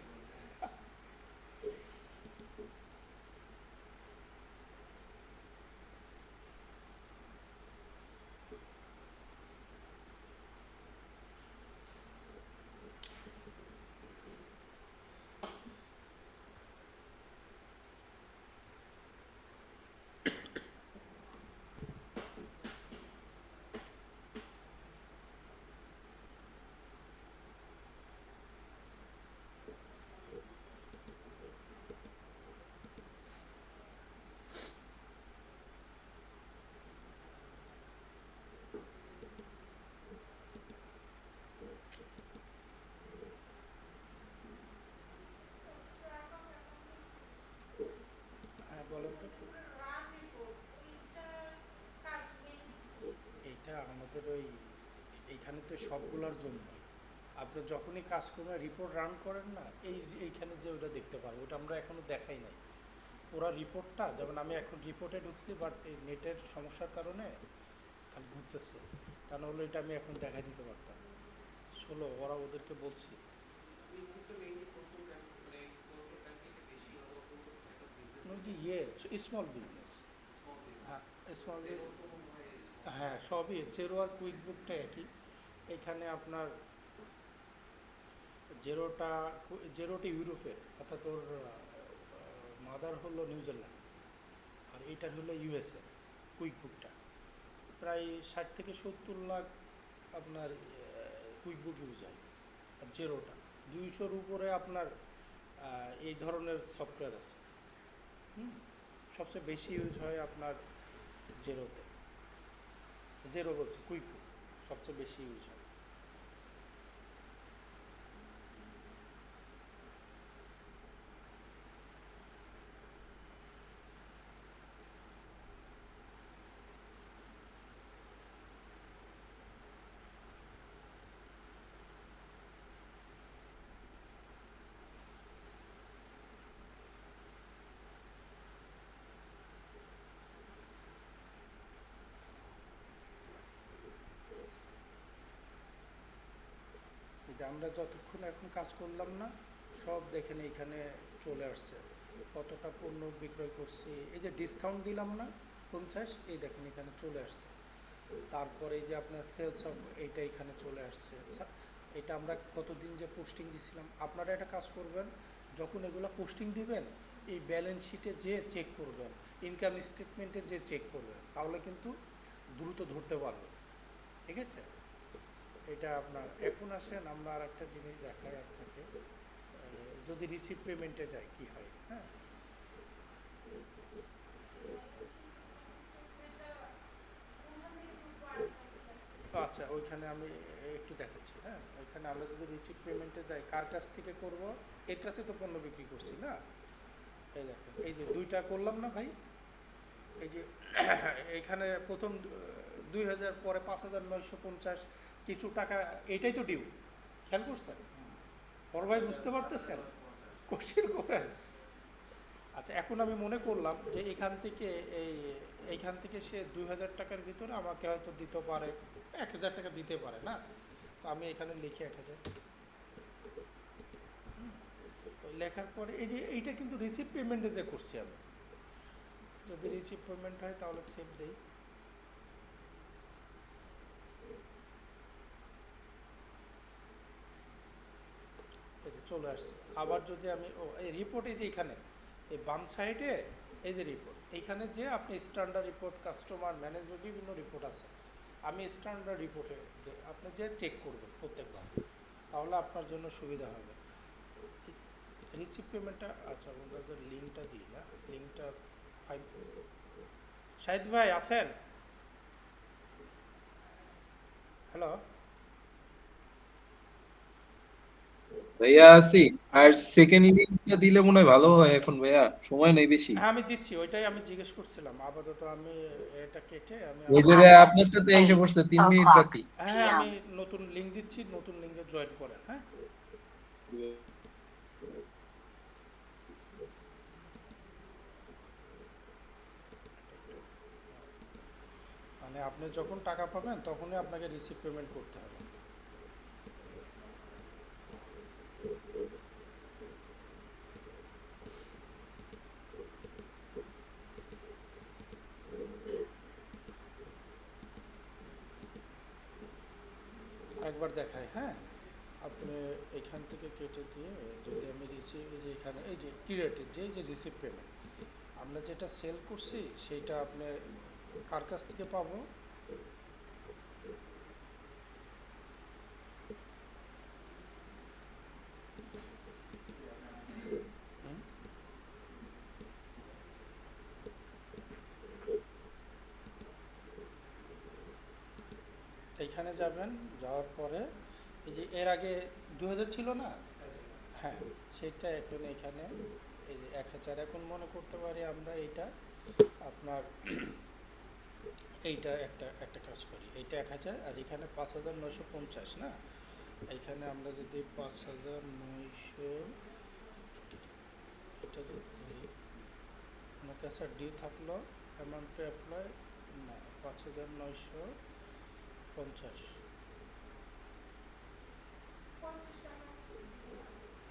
বলেন তো? এইটা আমাদের এইখানে তো সবগুলোর জন্য আপনি যখনই কাজ করবেন রিপোর্ট রান করেন না, এইখানে যে ওটা দেখতে পারবো, ওটা আমরা এখনো দেখাই নাই পুরা রিপোর্টটা। যেমন আমি এখন রিপোর্টে ঢুকছি, বাট এই নেটের সমস্যার কারণে খালি ঘুরতেছে, তা নাহলে এটা আমি এখন দেখাই দিতে পারতাম। ওরা ওদেরকে বলছি। ওই যে স্মল বিজনেস, হ্যাঁ স্মল, হ্যাঁ সবই জেরো আর কুইক বুকটা একই। এখানে আপনার জেরোটা জেরোটা ইউরোপের, অর্থাৎ ওর মাদার হলো নিউজিল্যান্ড, আর এইটার হলো ইউএসএ কুইক বুকটা। প্রায় 60 থেকে 70 লাখ আপনার কুইক বুক ইউজ হয়। আর জেরোটা 200-র উপরে আপনার এই ধরনের সফটওয়্যার আছে। সবচেয়ে বেশি ইউজ হয় আপনার জেরোতে, জেরো বলছি কুইক বুক সবচেয়ে বেশি ইউজ হয়। যে আমরা যতক্ষণ এখন কাজ করলাম না, সব দেখেন এইখানে চলে আসছে কতটা পণ্য বিক্রয় করছি। এই যে ডিসকাউন্ট দিলাম না 50, এই দেখেন এখানে চলে আসছে। তারপরে এই যে আপনার সেলস অফ, এইটা এখানে চলে আসছে। এটা আমরা কতদিন যে পোস্টিং দিছিলাম। আপনারা একটা কাজ করবেন, যখন এগুলো পোস্টিং দিবেন এই ব্যালেন্স শিটে যে চেক করবেন, ইনকাম স্টেটমেন্টে যে চেক করবেন, তাহলে কিন্তু দ্রুত ধরতে পারবেন। ঠিক আছে, এটা আপনার। এখন আসেন আমরা আর একটা জিনিস দেখাই আপনাকে, যদি রিসিভ পেমেন্টে যায় কি হয়। হ্যাঁ, আচ্ছা ওইখানে আমি একটু দেখাচ্ছি। হ্যাঁ, ওইখানে আমরা যদি রিসিভ পেমেন্টে যাই, কার কাছ থেকে করব? এর কাছে তো পণ্য বিক্রি করছি না। এই দেখেন, এই যে দুইটা করলাম না ভাই, এই যে এইখানে প্রথম 2000, পরে 5950 কিছু টাকা, এইটাই তো ডিউ। খেয়াল করছেন? বড় ভাই বুঝতে পারতেছেন? কোশ্চেন করেন। আচ্ছা, এখন আমি মনে করলাম যে এইখান থেকে সে 2000 টাকার ভিতরে আমাকে হয়তো দিতে পারে, 1000 টাকা দিতে পারে না। তো আমি এখানে লিখে 1000। তো লেখার পরে এই যে এইটা কিন্তু রিসিভ পেমেন্টে যে করছি আমি, যদি রিসিভ পেমেন্ট হয় তাহলে সেভ দেই। এই যে চলে আসছে। আবার যদি আমি এই রিপোর্টে, যে এখানে এই বাম সাইডে এই যে রিপোর্ট, এইখানে যে আপনি স্ট্যান্ডার্ড রিপোর্ট, কাস্টমার ম্যানেজমেন্ট, বিভিন্ন রিপোর্ট আছে। আমি স্ট্যান্ডার্ড রিপোর্টে আপনি যে চেক করবেন প্রত্যেকবার, তাহলে আপনার জন্য সুবিধা হবে। রিসিভ পেমেন্টটা, আচ্ছা ওনাদের লিঙ্কটা দিই না, লিঙ্কটা 5। শাহিদ ভাই আছেন? হ্যালো ভাইয়া আছি। আর সেকেন্ড লিঙ্কটা দিলে মনে হয় ভালো হয় এখন ভাইয়া, সময় নেই বেশি। হ্যাঁ আমি দিচ্ছি, ওইটাই আমি জিজ্ঞেস করছিলাম। আপাতত আমি এটা কেটে আমি এই যে ভাইয়া আপনারটাতে এসে পড়ছে 3 মিনিট বাকি। হ্যাঁ আমি নতুন লিঙ্ক দিচ্ছি, নতুন লিঙ্কে জয়েন করেন। হ্যাঁ, মানে আপনি যখন টাকা পাবেন তখনই আপনাকে রিসিভ পেমেন্ট করতে হবে। একবার দেখাই। হ্যাঁ, আপনি এখান থেকে কেটে দিয়ে যদি আমি রিসিভ, এই যে এখানে এই যে ক্রিয়েটেড যে রিসিভ পেমেন্ট, আমরা যেটা সেল করছি সেইটা আপনি কার কাছ থেকে পাবো? হুম? এইখানে যাবেন, যাওয়ার পরে এই যে এর আগে 2000 ছিল না, হ্যাঁ, সেটা এখন এখানে এই যে 1000 এখন মনে করতে পারি আমরা এইটা আপনার এইটা একটা একটা কাজ করি, এইটা 1000 আর এখানে 5950 না, এইখানে আমরা যদি 5900 এটা যদি আমার কাছে ডিউ থাকলো অ্যামাউন্ট টু অ্যাপ্লাই না 5950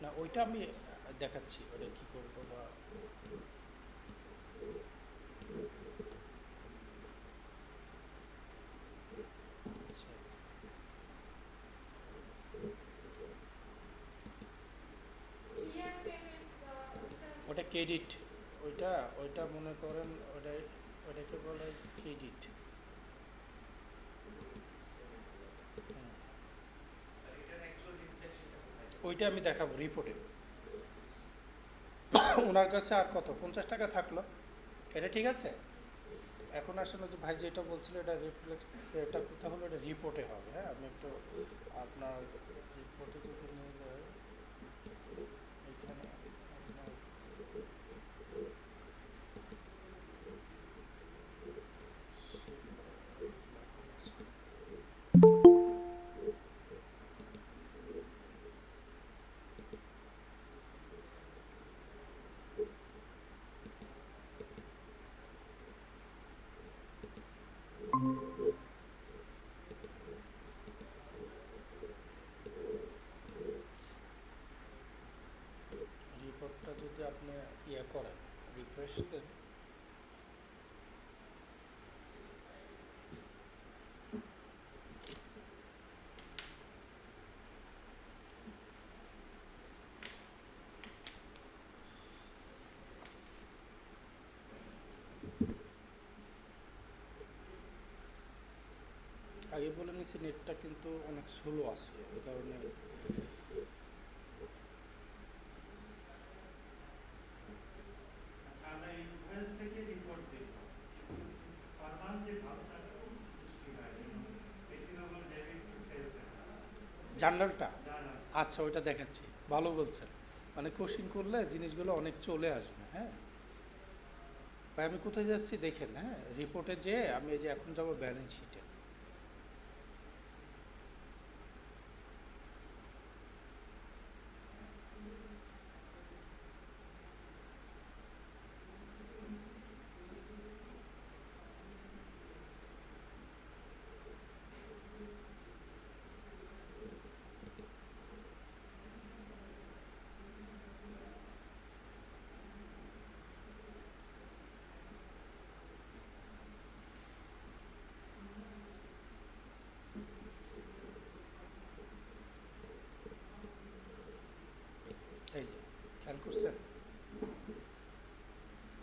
না, ওইটা আমি দেখাচ্ছি ওটা কী করবো বা আচ্ছা, ওটা ক্রেডিট, ওইটা ওইটা মনে করেন ওটাকে বলে ক্রেডিট। ওইটা আমি দেখাবো রিপোর্টে। ওনার কাছে আর কত 50 টাকা থাকলো, এটা ঠিক আছে। এখন আসলে যে ভাই যেটা বলছিল এটা রিফ্লেক্ট, এটা কোথাও হলো এটা রিপোর্টে হবে। হ্যাঁ, আমি একটু আপনার রিপোর্টে যদি নিয়ে যাই এখানে আপনার রিপোর্টটা যদি আপনি ইয়ে করেন রিফ্রেশ দেন, আগে বলে নিছি নেটটা কিন্তু অনেক স্লো আজকে, এই কারণে আমরা ইনভয়েস থেকে রিপোর্ট দেব, পার মান্থ যে ভাবসাটা সৃষ্টি হয় রিসিভেবল ডেবিট টু সেলস জার্নালটা জানা আচ্ছা ওইটা দেখাচ্ছি, ভালো বলছেন। মানে কোশ্চিন করলে জিনিসগুলো অনেক চলে আসবে। হ্যাঁ ভাই, আমি কোথায় যাচ্ছি দেখেন। হ্যাঁ, রিপোর্টে যে আমি এই যে এখন যাবো ব্যালেন্স শিটে। এই যে খেয়াল করছেন,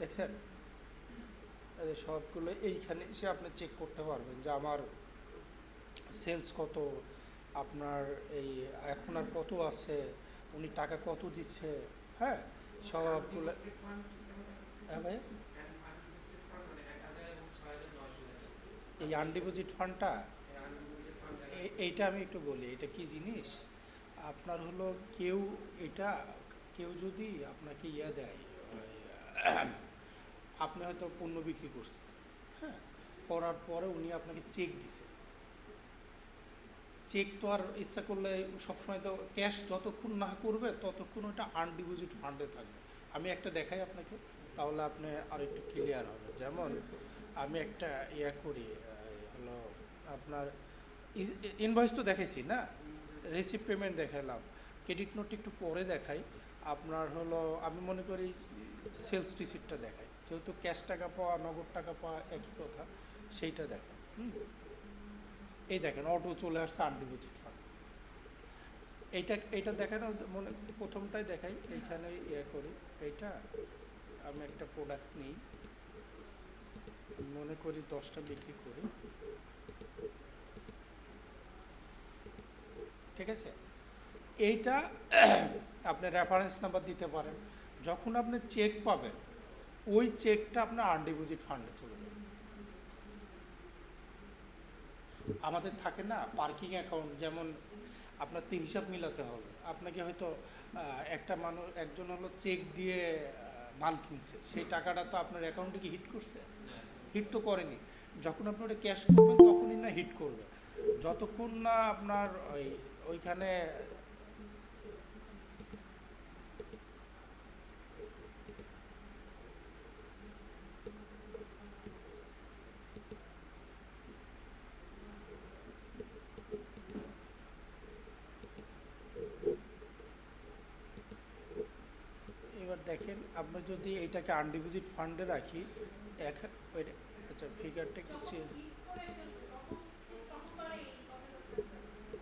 দেখছেন এই যে সবগুলো এইখানে এসে আপনি চেক করতে পারবেন যে আমার সেলস কত, আপনার এই এখন আর কত আছে, উনি টাকা কত দিচ্ছে। হ্যাঁ, সবগুলো। হ্যাঁ ভাই, এই আনডিপোজিট ফান্ডটা এইটা আমি একটু বলি, এটা কি জিনিস আপনার হলো কেউ এটা কেউ যদি আপনাকে ইয়া দেয়, আপনি হয়তো পণ্য বিক্রি করছেন, হ্যাঁ, করার পরে উনি আপনাকে চেক দিছে। চেক তো আর ইচ্ছা করলে সবসময় তো ক্যাশ যতক্ষণ না করবে ততক্ষণ ওটা আনডিপোজিট ফান্ডে থাকবে। আমি একটা দেখাই আপনাকে, তাহলে আপনি আর একটু ক্লিয়ার হবে। যেমন আমি একটা ইয়া করি, হলো আপনার ইনভয়েস তো দেখাইছি না, রিসিভ পেমেন্ট দেখালাম, ক্রেডিট নোট একটু পরে দেখাই। আপনার হলো আমি মনে করি সেলস রিসিপ্টটা দেখাই, যেহেতু ক্যাশ টাকা পাওয়া নগদ টাকা পাওয়া একই কথা, সেইটা দেখাই। এই দেখেন অটো চলে আসছে আনডিপোজিট ফান্ড। এইটা দেখানো মনে প্রথমটাই দেখাই, এইখানে ইয়ে করি। এইটা আমি একটা প্রোডাক্ট নিই, মনে করি 10টা বিক্রি করি, ঠিক আছে। এইটা আপনি রেফারেন্স নাম্বার দিতে পারেন। যখন আপনি চেক পাবেন ওই চেকটা আপনার আনডিপোজিট ফান্ডে চলে যাবে। আমাদের থাকে না পার্কিং অ্যাকাউন্ট, যেমন আপনার তো হিসাব মিলাতে হবে। আপনাকে হয়তো একটা মানুষ, একজন হলো চেক দিয়ে মাল কিনছে, সেই টাকাটা তো আপনার অ্যাকাউন্টে কি হিট করছে? হিট তো করেনি। যখন আপনি ওটা ক্যাশ করবেন তখনই না হিট করবে, যতক্ষণ না আপনার ওইখানে এবার দেখেন, আমরা যদি এইটাকে আনডিপোজিট ফান্ডে রাখি, এক আচ্ছা ফিগারটা কি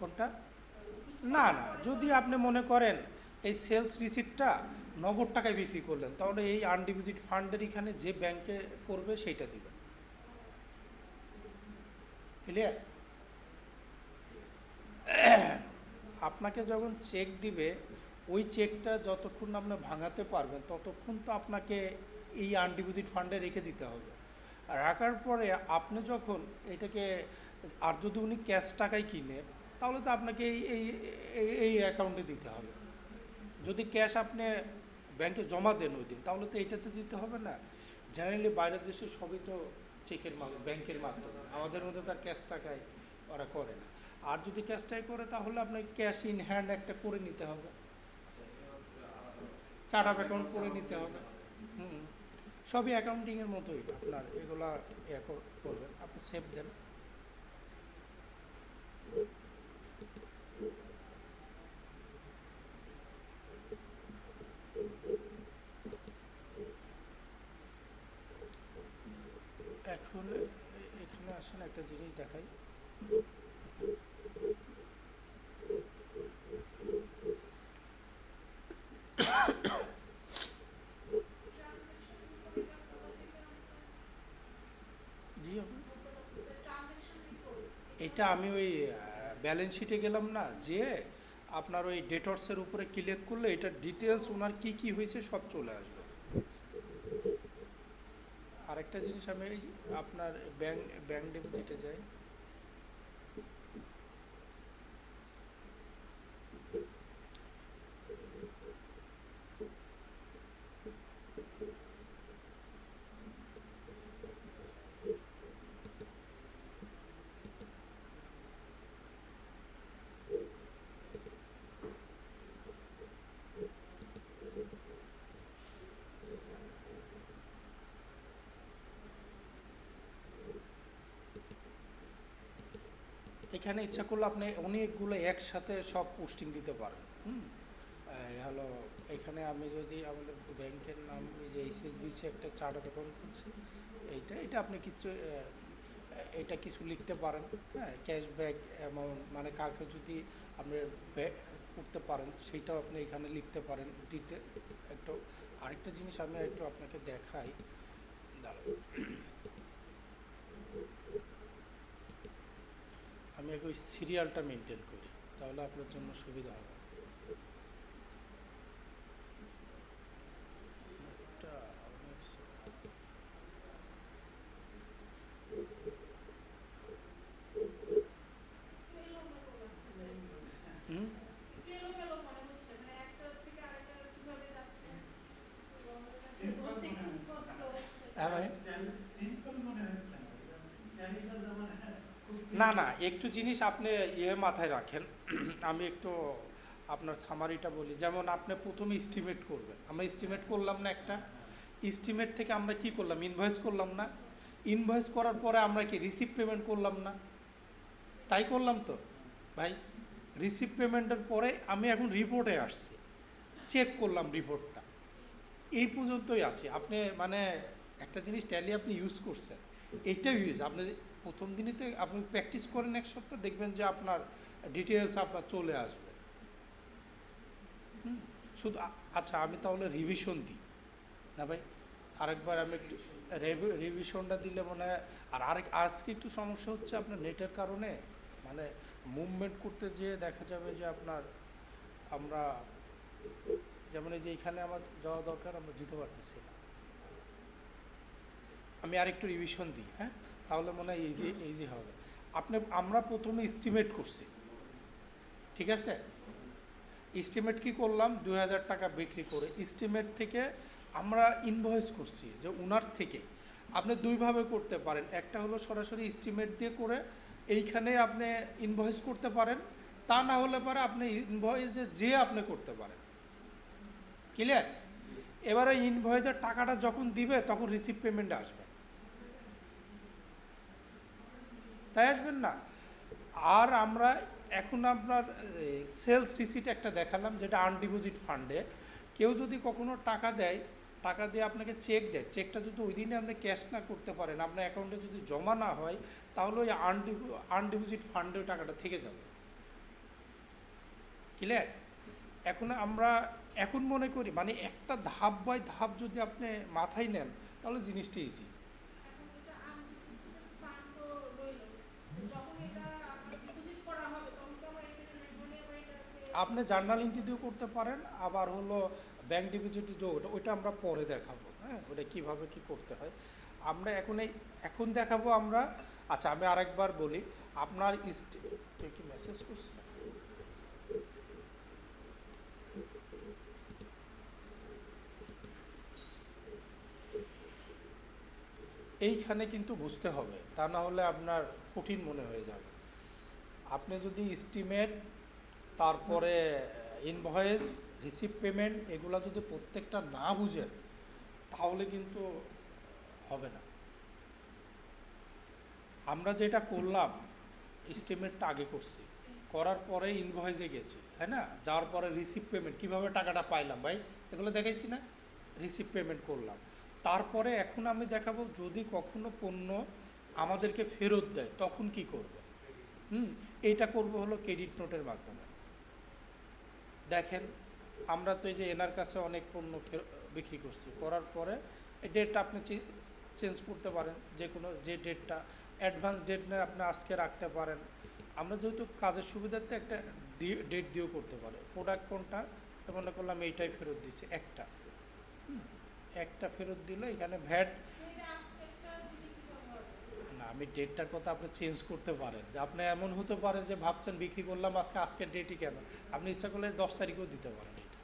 কোনটা? না না, যদি আপনি মনে করেন এই সেলস রিসিপ্টটা নগদ টাকায় বিক্রি করলেন, তাহলে এই আনডিপোজিট ফান্ডের এখানে যে ব্যাংকে করবে সেইটা দিবেন। ক্লিয়ার? আপনাকে যখন চেক দিবে, ওই চেকটা যতক্ষণ না আপনি ভাঙাতে পারবেন ততক্ষণ তো আপনাকে এই আনডিপোজিট ফান্ডে রেখে দিতে হবে। আর রাখার পরে আপনি যখন এটাকে, আর যদি উনি ক্যাশ টাকায় কিনে, তাহলে তো আপনাকে এই এই এই অ্যাকাউন্টে দিতে হবে। যদি ক্যাশ আপনি ব্যাংকে জমা দেন ওই দিন, তাহলে তো এইটাতে দিতে হবে না। জেনারেলি বাইরের দেশে সবই তো চেকের মাধ্যমে, ব্যাংকের মাধ্যমে, আমাদের মধ্যে তার ক্যাশ টাকায় ওরা করে না। আর যদি ক্যাশ টাকায় করে, তাহলে আপনাকে ক্যাশ ইন হ্যান্ড একটা করে নিতে হবে, চার্ট অফ অ্যাকাউন্ট করে নিতে হবে। হুম, সবই অ্যাকাউন্টিংয়ের মতোই আপনার এগুলা করবেন। আপনি সেভ দেন। এখন এখানে আসেন, একটা জিনিস দেখাই। জি হবে। এটা আমি ওই ব্যালেন্স শিটে গেলাম না, যে আপনার ওই ডেটর্সের উপরে ক্লিক করলে এটা ডিটেলস ওনার কি কি হয়েছে সব চলে আসবে। আরেকটা জিনিস, আমি এই যে আপনার ব্যাংক ডেবিটে যাই। এখানে ইচ্ছা করলে আপনি অনেকগুলো একসাথে সব পোস্টিং দিতে পারেন। হলো এখানে আমি যদি আমাদের ব্যাংকের নাম, এই যে এইচএসবিসি একটা চার্ট অফ অ্যাকাউন্ট করছি, এটা আপনি কিছু এটা কিছু লিখতে পারেন। হ্যাঁ, ক্যাশব্যাক অ্যামাউন্ট মানে কাকে যদি আপনি করতে পারেন সেইটাও আপনি এখানে লিখতে পারেন। একটু আরেকটা জিনিস আমি একটু আপনাকে দেখাই, দাঁড়ান। আমি ওই সিরিয়ালটা মেনটেন করি, তাহলে আপনার জন্য সুবিধা হবে। এটা হুম, হ্যাঁ ভাই। সিম্পল মনে হচ্ছে না, ট্যালিটা যেমন খুব না না, একটু জিনিস আপনি মাথায় রাখেন। আমি একটু আপনার সামারিটা বলি। যেমন আপনি প্রথমে এস্টিমেট করবেন, আমরা এস্টিমেট করলাম না একটা, এস্টিমেট থেকে আমরা কি করলাম, ইনভয়েস করলাম না। ইনভয়েস করার পরে আমরা কি রিসিভ পেমেন্ট করলাম না? তাই করলাম তো ভাই। রিসিভ পেমেন্টের পরে আমি এখন রিপোর্টে আসছি, চেক করলাম রিপোর্টটা, এই পর্যন্তই আছে। আপনি মানে একটা জিনিস ট্যালি আপনি ইউজ করছেন, এইটাই ইউজ আপনি প্রথম দিনেতে আপনি প্র্যাকটিস করেন এক সপ্তাহ, দেখবেন যে আপনার ডিটেলস আপনার চলে আসবে। শুধু আচ্ছা, আমি তাহলে রিভিশন দিই না ভাই, আরেকবার আমি একটু রিভিশনটা দিলে মনে হয়। আর আজকে একটু সমস্যা হচ্ছে আপনার নেটের কারণে, মানে মুভমেন্ট করতে যেয়ে দেখা যাবে যে আপনার, আমরা যেমন এই যে এখানে আমার যাওয়া দরকার, আমরা যেতে পারতেছি না। আমি আরেকটু রিভিশন দিই, হ্যাঁ, তাহলে মনে হয় ইজি হবে। আমরা প্রথমে এস্টিমেট করছি, ঠিক আছে? এস্টিমেট কি করলাম, 2000 টাকা বিক্রি করে এস্টিমেট থেকে আমরা ইনভয়েস করছি যে উনার থেকে। আপনি দুইভাবে করতে পারেন, একটা হলো সরাসরি এস্টিমেট দিয়ে করে এইখানে আপনি ইনভয়েস করতে পারেন, তা না হলে পরে আপনি ইনভয়েসে যে আপনি করতে পারেন। ক্লিয়ার? এবারে ইনভয়েসের টাকাটা যখন দিবে তখন রিসিভ পেমেন্টে আসবে, তাই আসবেন না? আর আমরা এখন আপনার সেলস রিসিট একটা দেখালাম, যেটা আনডিপোজিট ফান্ডে কেউ যদি কখনো টাকা দেয়, টাকা দিয়ে আপনাকে চেক দেয়, চেকটা যদি ওই দিনে আপনি ক্যাশ না করতে পারেন, আপনার অ্যাকাউন্টে যদি জমা না হয়, তাহলে ওই আনডিপোজিট ফান্ডে ওই টাকাটা থেকে যাবে। ক্লিয়ার? এখন মনে করি মানে একটা ধাপ বাই ধাপ যদি আপনি মাথায় নেন তাহলে জিনিসটা ইজি। এখন এটা আনডিপোজিটেড ফান্ড তো রইল, যখন এটা আমার ডিপোজিট করা হবে তখন তো আমার এখানে ম্যানুয়ালি আবার এটাকে আপনি জার্নাল এন্ট্রি দিয়েও করতে পারেন, আবার হলো ব্যাংক ডিপোজিট যে ওইটা আমরা পরে দেখাবো, হ্যাঁ, ওটা কীভাবে কী করতে হয় আমরা এখন দেখাবো আমরা। আচ্ছা, আমি আরেকবার বলি, আপনার তুই কি মেসেজ করছিস? এইখানে কিন্তু বুঝতে হবে, তা না হলে আপনার কঠিন মনে হয়ে যাবে। আপনি যদি এস্টিমেট, তারপরে ইনভয়েস, রিসিভ পেমেন্ট এগুলো যদি প্রত্যেকটা না বুঝেন তাহলে কিন্তু হবে না। আমরা যেটা করলাম, এস্টিমেটটা আগে করছি, করার পরে ইনভয়েসে গেছি, তাই না? যাওয়ার পরে রিসিভ পেমেন্ট, কীভাবে টাকাটা পাইলাম ভাই এগুলো দেখাইছি না? রিসিভ পেমেন্ট করলাম। তারপরে এখন আমি দেখাবো যদি কখনো পণ্য আমাদেরকে ফেরত দেয় তখন কি করব। এইটা করব হলো ক্রেডিট নোটের মাধ্যমে। দেখেন, আমরা তো এই যে এনার কাছে অনেক পণ্য বিক্রি করছি, করার পরে এই ডেটটা আপনি চেঞ্জ করতে পারেন, যে ডেটটা অ্যাডভান্স ডেট নেয় আপনি আজকে রাখতে পারেন। আমরা যেহেতু কাজের সুবিধার্থে একটা ডেট দিয়েও করতে পারি। প্রোডাক্ট কোনটা মনে করলাম এইটাই ফেরত দিয়েছি, একটা ফেরত দিলে এখানে ভ্যাট এটা আজকেরটা দিলে কিভাবে হবে? না, আমি ডেটটার কথা আপনি চেঞ্জ করতে পারেন, যে আপনি এমন হতে পারে যে ভাবছেন বিক্রি করলাম আজকের ডেটই কেন, আপনি ইচ্ছা করলে 10 তারিখেও দিতে পারেন এটা।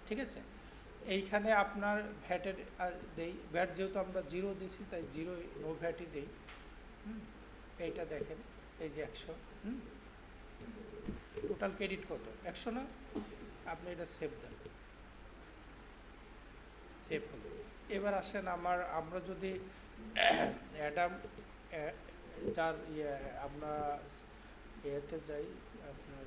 ঠিক আছে? এইখানে আপনার ভ্যাটের দেই, ভ্যাট যেহেতু আমরা 0 দিছি তাই 0 নো ভ্যাটই দেই। এইটা দেখেন, এই যে 100, টোটাল ক্রেডিট কত? 100 না? আপনি এটা সেভ দেন, সেভ হলো। এবার আসেন আমরা যদি অ্যাডাম যার আমরা এতে যাই, আপনার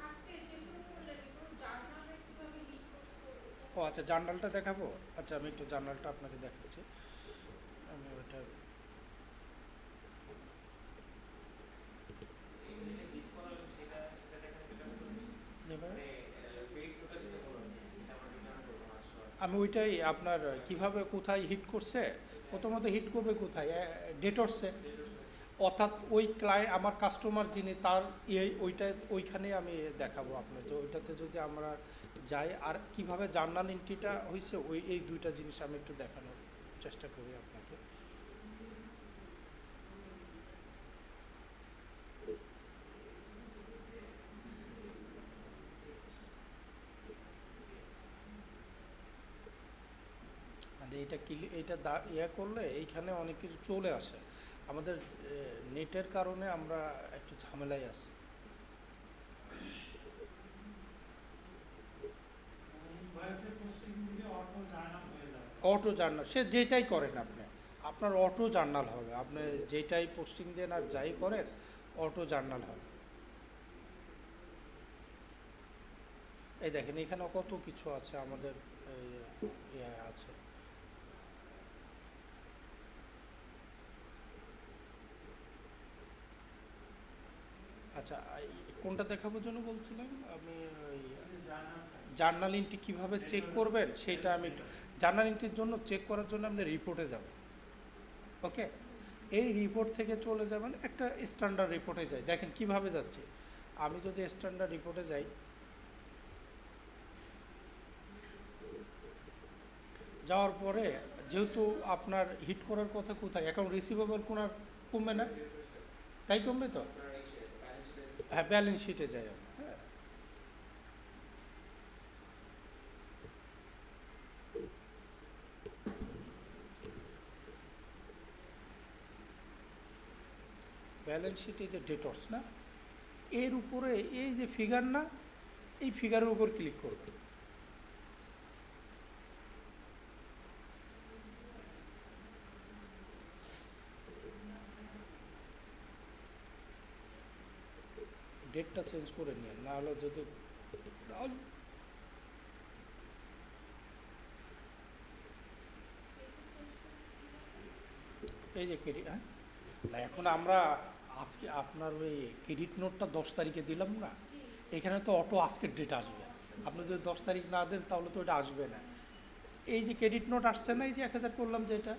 আজকে যেগুলো করলেন এগুলো জার্নালে কিভাবে লিড করছে ও আচ্ছা, জার্নালটা দেখাবো। আচ্ছা, আমি একটু জার্নালটা আপনাকে দেখাচ্ছি। আমি ওটা আমি ওইটাই আপনার কিভাবে কোথায় হিট করছে, প্রথমত হিট করবে কোথায়, ডেটরসে, অর্থাৎ ওই আমার কাস্টমার যিনি তার ওইখানে আমি দেখাবো আপনার, যে ওইটাতে যদি আমরা যাই আর কিভাবে জার্নাল এন্ট্রিটা হয়েছে এই দুইটা জিনিস আমি একটু দেখানোর চেষ্টা করি আপনাকে। মানে এইটা করলে এইখানে অনেক কিছু চলে আসে। আমাদের নেটের কারণে আমরা একটু ঝামেলায় আছি। ইনভয়েসে পোস্টিং দিলে অটো জার্নাল হয়ে যাবে। অটো জার্নাল, সে যেটাই করেন আপনি, আপনার অটো জার্নাল হবে, আপনি যেটাই পোস্টিং দেন আর যাই করেন অটো জার্নাল হবে। এই দেখেন এখানে কত কিছু আছে আমাদের আছে। আচ্ছা, কোনটা দেখানোর জন্য বলছিলাম আমি, ওই জার্নাল এন্ট্রি কীভাবে চেক করবেন সেটা আমি জার্নাল এন্ট্রির জন্য চেক করার জন্য আপনি রিপোর্টে যাবেন। ওকে, এই রিপোর্ট থেকে চলে যাবেন একটা স্ট্যান্ডার্ড রিপোর্টে যাই। দেখেন কিভাবে যাচ্ছে। আমি যদি স্ট্যান্ডার্ড রিপোর্টে যাই, যাওয়ার পরে যেহেতু আপনার হিট করার কথা কোথায়, এখন রিসিভেবল কোনো কমবে না, তাই কমবে তো, হ্যাঁ ব্যালেন্স শিটে যাই আমি, হ্যাঁ ব্যালেন্স শিটে যে ডেটর্স না, এর উপরে এই যে ফিগার না, এই ফিগারের উপর ক্লিক করবেন। ডেটটা চেঞ্জ করে নিন, না হলে যদি এই যে ক্রেডিট, হ্যাঁ না এখন আমরা আজকে আপনার ওই ক্রেডিট নোটটা 10 তারিখে দিলাম না, এখানে তো অটো আজকের ডেট আসবে। আপনি যদি 10 তারিখ না দেন তাহলে তো এটা আসবে না। এই যে ক্রেডিট নোট আসছে না, এই যে 1000 করলাম যেটা,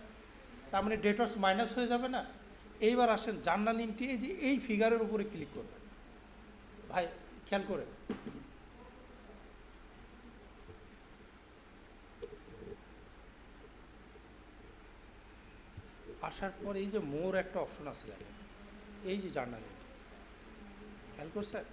তার মানে ডেটর্স মাইনাস হয়ে যাবে না। এইবার আসেন জার্নাল এন্ট্রি, এই যে এই ফিগারের উপরে ক্লিক করবেন ভাই, খেয়াল করে। আসার পর এই যে মোর একটা অপশন আছে দেখেন, এই যে জার্নাল এন্ট্রি, খেয়াল করছেন?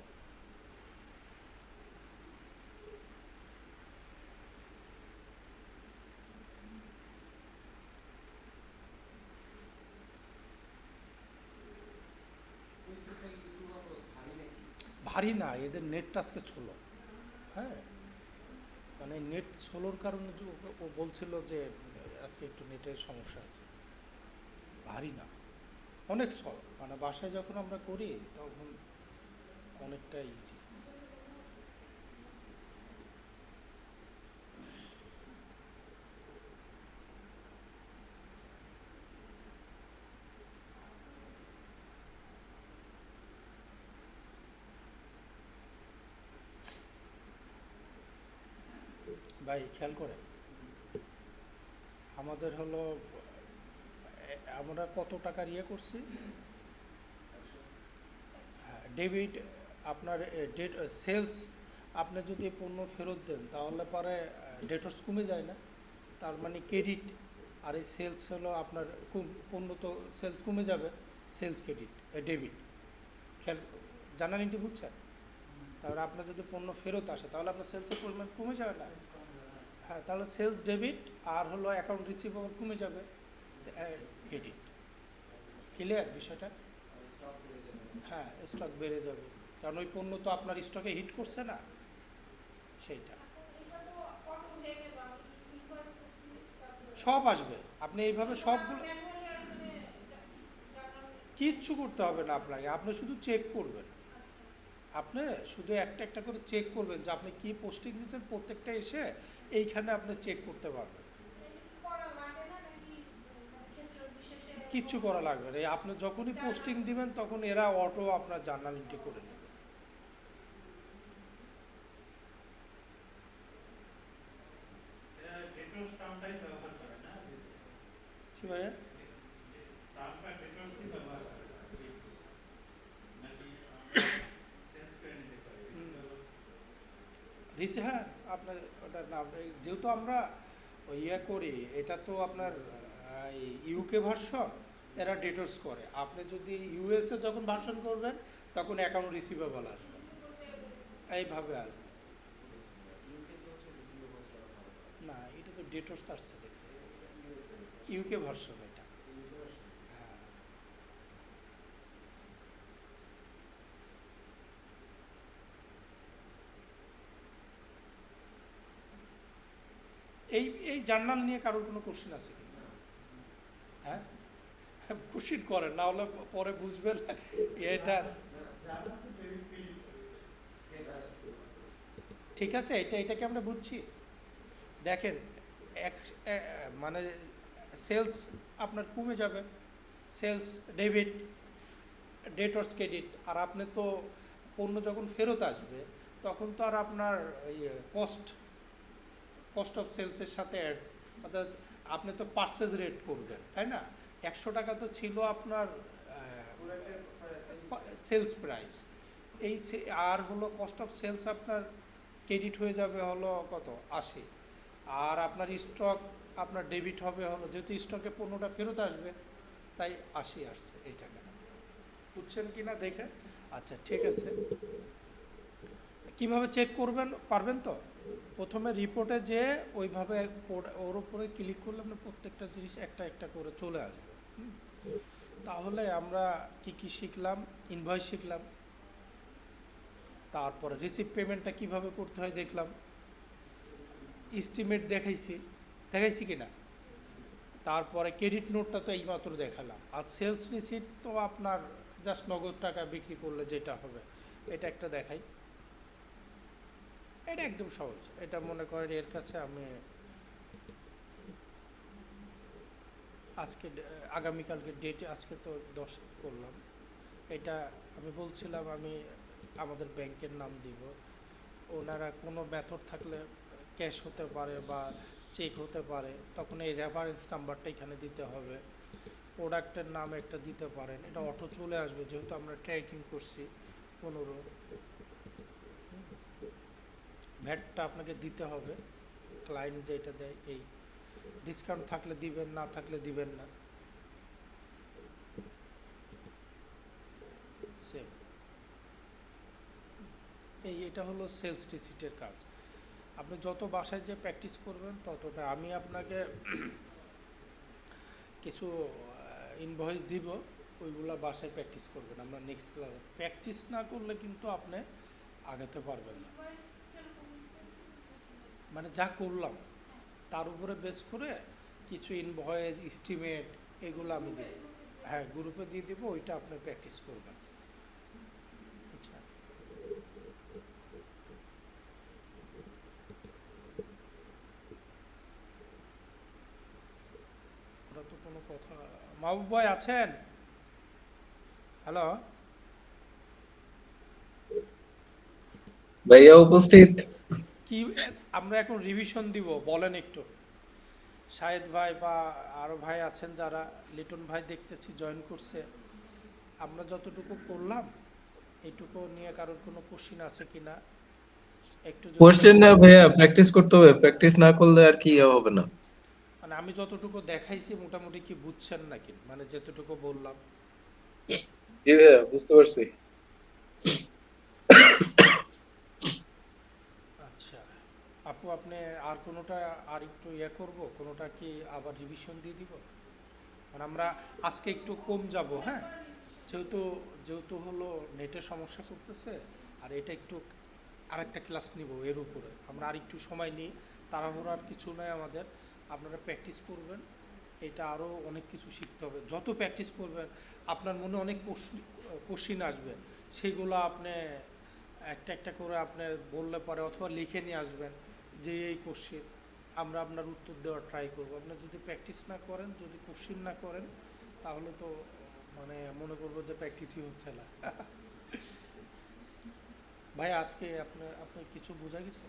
ভারী না, এদের নেটটা আজকে ছোলো, হ্যাঁ মানে নেট ছোলোর কারণে ও বলছিল যে আজকে একটু নেটের সমস্যা আছে। ভারী না, অনেক সহজ, মানে বাসায় যখন আমরা করি তখন অনেকটা ইজি। ভাই খেয়াল করে, আমাদের হলো আমরা কত টাকার ইয়ে করছি, ডেবিট আপনার ডেট সেলস, আপনি যদি পণ্য ফেরত দেন তাহলে পরে ডেটর্স কমে যায় না, তার মানে ক্রেডিট, আর এই সেলস হলো আপনার পণ্য তো সেলস কমে যাবে, সেলস ক্রেডিট ডেবিট, খেয়াল জানান এটি বুঝছেন? তারপরে আপনার যদি পণ্য ফেরত আসে তাহলে আপনার সেলসের পরিমাণ কমে যাবে না, হ্যাঁ তাহলে সেলস ডেবিট, আর হলো অ্যাকাউন্ট রিসিভেবল কমে যাবে ক্রেডিট। ক্লিয়ার বিষয়টা? হ্যাঁ স্টক বেড়ে যাবে, কারণ ওই পণ্য তো আপনার স্টকে হিট করছে না, সেইটা এটা তো অটো হয়ে গেল, আমি ইনভয়েস করছি, তারপরে সব আসবে। আপনি এইভাবে সবগুলো ম্যানুয়ালি আসলে জার্নাল। কিচ্ছু করতে হবে না আপনাকে, আপনি শুধু চেক করবেন। আচ্ছা, আপনি শুধু একটা একটা করে চেক করবেন যে আপনি কী পোস্টিং দিচ্ছেন, প্রত্যেকটা এসে এইখানে আপনি চেক করতে পারবেন। এটা কি করা লাগে না নাকি মানে ক্ষেত্র বিশেষে? কিচ্ছু করা লাগবে না, এই আপনি যখনই পোস্টিং দিবেন তখন এরা অটো আপনার জার্নাল এন্ট্রি করে নেবে। এরা ডেটর্স টার্মটাই ব্যবহার করে না, কি ভাইয়া? টার্মটা ডেটর্সই ব্যবহার করে নাকি সেন্স করে নিতে পারে হ্যাঁ আপনার ওটা না, যেহেতু আমরা ওই ইয়ে করি, এটা তো আপনার ইউকে ভার্সন, এরা ডেটর্স করে। আপনি যদি ইউএসএ যখন ভার্সন করবেন তখন অ্যাকাউন্ট রিসিভেবল আসবে, এইভাবে আসবে। না এটা তো ডেটর্স আসছে দেখছি, ইউকে ভার্সন এটা, হ্যাঁ এই এই জার্নাল নিয়ে কারোর কোনো কোশ্চেন আছে কি? হ্যাঁ কোশ্চেন করেন, না হলে পরে বুঝবেন এটা ঠিক আছে। এটাকে আমরা বুঝছি। দেখেন মানে সেলস আপনার কমে যাবে, সেলস ডেবিট, ডেটর্স ক্রেডিট, আর আপনি তো পণ্য যখন ফেরত আসবে তখন তো আর আপনার কস্ট অফ সেলসের সাথে অ্যাড, অর্থাৎ আপনি তো পারচেজ রেট করবেন তাই না, 100 টাকা তো ছিল আপনার সেলস প্রাইস, আর হলো কস্ট অফ সেলস আপনার ক্রেডিট হয়ে যাবে হলো কত 80, আর আপনার স্টক আপনার ডেবিট হবে হলো, যেহেতু স্টকে পণ্যটা ফেরত আসবে তাই 80 আসছে এই টাকাটা। বুঝছেন কি না দেখে? আচ্ছা ঠিক আছে। কিভাবে চেক করবেন পারবেন তো? প্রথমে রিপোর্টে যে ওইভাবে ওর উপরে ক্লিক করলে আপনার প্রত্যেকটা জিনিস একটা একটা করে চলে আসবে। তাহলে আমরা কি কি শিখলাম? ইনভয়েস শিখলাম, তারপরে রিসিপ্ট পেমেন্টটা কিভাবে করতে হয় দেখলাম, এস্টিমেট দেখাইছি কি না, তারপরে ক্রেডিট নোটটা তো এইমাত্র দেখালাম, আর সেলস রিসিট তো আপনার জাস্ট নগদ টাকা বিক্রি করলে যেটা হবে এটা একটা দেখাই। এটা একদম সহজ, এটা মনে করেন এর কাছে আমি আজকে আগামীকালকে ডেটে, আজকে তো 10 করলাম, এটা আমি বলছিলাম আমি আমাদের ব্যাংকের নাম দিব, ওনারা কোনো মেথড থাকলে ক্যাশ হতে পারে বা চেক হতে পারে, তখন এই রেফারেন্স নাম্বারটা এখানে দিতে হবে, প্রোডাক্টের নাম একটা দিতে পারেন, এটা অটো চলে আসবে যেহেতু আমরা ট্র্যাকিং করছি 15। ভ্যাটটা আপনাকে দিতে হবে, ক্লায়েন্ট যেটা দেয়, এই ডিসকাউন্ট থাকলে দিবেন, না থাকলে দিবেন না, সেম। এটা হলো সেলস রিসিটের কাজ। আপনি যত বাসায় যে প্র্যাকটিস করবেন ততটা, আমি আপনাকে কিছু ইনভয়েস দিব, ওইগুলা বাসায় প্র্যাকটিস করবেন। আমরা নেক্সট ক্লাসে প্র্যাকটিস না করলে কিন্তু আপনি আগাতে পারবেন না। মানে যা করলাম তার উপরে বেস করে কিছু ইনভয়েস, এস্টিমেট এগুলো আমি দেব, হ্যাঁ গ্রুপে দিয়ে দেবো, ওইটা আপনি প্র্যাকটিস করবেন। আচ্ছা, ওরা তো কোনো কথা, মাহবুব ভাই আছেন? হ্যালো, ভাইয়া উপস্থিত। কি আমরা এখন রিভিশন দিব বলেন একটু। শাহেদ ভাই বা আরও ভাই আছেন যারা, লিটন ভাই দেখতেছি জয়েন করছে, আমরা যতটুকু করলাম এইটুকু নিয়ে কারোর কোনো কোশ্চিন আছে কিনা একটু যদি কোশ্চেন না ভাইয়া, প্র্যাকটিস করতে হবে, প্র্যাকটিস না করলে আর কি হবে না। মানে আমি যতটুকু দেখাইছি মোটামুটি কি বুঝছেন নাকি, মানে যতটুকু বললাম? জি ভাইয়া, বুঝতে পারছি। আচ্ছা আপু, আপনি আর কোনোটা আর একটু করব, কোনোটা কি আবার রিভিশন দিয়ে দিব? মানে আমরা আজকে একটু কম যাব, হ্যাঁ, যেহেতু যেহেতু হলো নেটের সমস্যা করতেছে, আর এটা একটু আরেকটা ক্লাস নিব এর উপরে, আমরা আর একটু সময় নিই, তাড়াহুড়ো আর কিছু নয় আমাদের, আপনারা প্র্যাকটিস করবেন, এটা আরও অনেক কিছু শিখতে হবে, যত প্র্যাকটিস করবেন আপনার মনে অনেক কোশ্চিন আসবে, সেগুলো আপনি একটা একটা করে আপনি বললে পরে অথবা লিখে নিয়ে আসবেন যে এই কোশ্চিন, আমরা আপনার উত্তর দেওয়ার ট্রাই করব। আপনি যদি প্র্যাকটিস না করেন, যদি কোশ্চিন না করেন, তাহলে তো মানে মনে করবো যে প্র্যাকটিসই হচ্ছে না। ভাই আজকে আপনার কিছু বোঝা গেছে?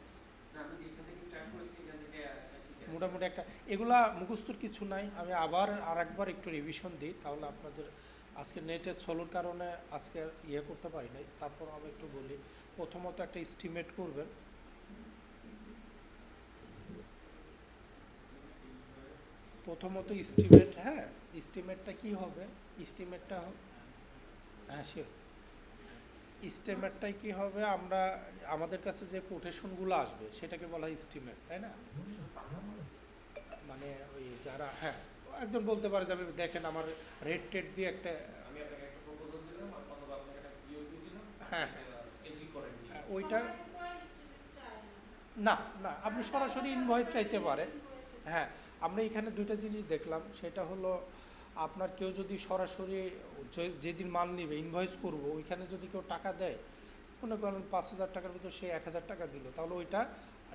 মোটামুটি একটা, এগুলা মুখস্থর কিছু নাই, আমি আবার আরেকবার একটু রিভিশন দিই, তাহলে আপনাদের আজকে নেটের ছলোর কারণে আজকে করতে পারি নাই, তারপর আমি একটু বলি। প্রথমত একটা এস্টিমেট করবেন, প্রথমত এস্টিমেট, হ্যাঁ এস্টিমেটটা কি হবে, এস্টিমেটটা হ্যাঁ সে এস্টিমেটটাই কি হবে, আমরা আমাদের কাছে যে কোটেশনগুলো আসবে সেটাকে বলা হয় এস্টিমেট, তাই না? মানে ওই যারা, হ্যাঁ একজন বলতে পারে যে আমি দেখেন আমার রেট টেট দিয়ে একটা, হ্যাঁ হ্যাঁ, ওইটা না না, আপনি সরাসরি ইনভয়েস চাইতে পারে। হ্যাঁ, আমরা এখানে দুইটা জিনিস দেখলাম, সেটা হলো আপনার কেউ যদি সরাসরি যেদিন মাল নিবে ইনভয়েস করব, ওইখানে যদি কেউ টাকা দেয়, মনে করেন 5,000 টাকার ভিতর সে 1,000 টাকা দিল, তাহলে ওইটা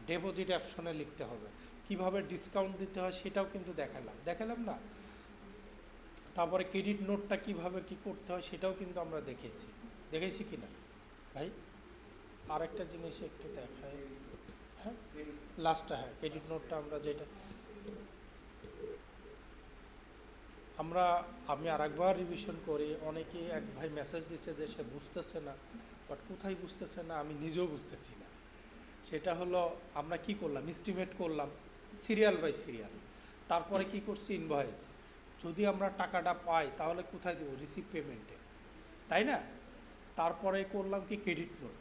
ডিপোজিট অপশনে লিখতে হবে। কিভাবে ডিসকাউন্ট দিতে হয় সেটাও কিন্তু দেখালাম না। তারপরে ক্রেডিট নোটটা কিভাবে কি করতে হয় সেটাও কিন্তু আমরা দেখেছি কি না ভাই? আরেকটা জিনিস একটু দেখাই, হ্যাঁ লাস্টটা, হ্যাঁ ক্রেডিট নোটটা আমরা যেটা আমি আরেকবার রিভিশন করি। অনেকে এক ভাই মেসেজ দিচ্ছে যে সে বুঝতেছে না, বাট কোথায় বুঝতেছে না আমি নিজেও বুঝতেছি না। সেটা হলো আমরা কি করলাম, এস্টিমেট করলাম সিরিয়াল বাই সিরিয়াল, তারপরে কি করছি ইনভয়েস। যদি আমরা টাকাটা পাই তাহলে কোথায় দেবো, রিসিভ পেমেন্টে, তাই না? তারপরে করলাম কি ক্রেডিট নোট,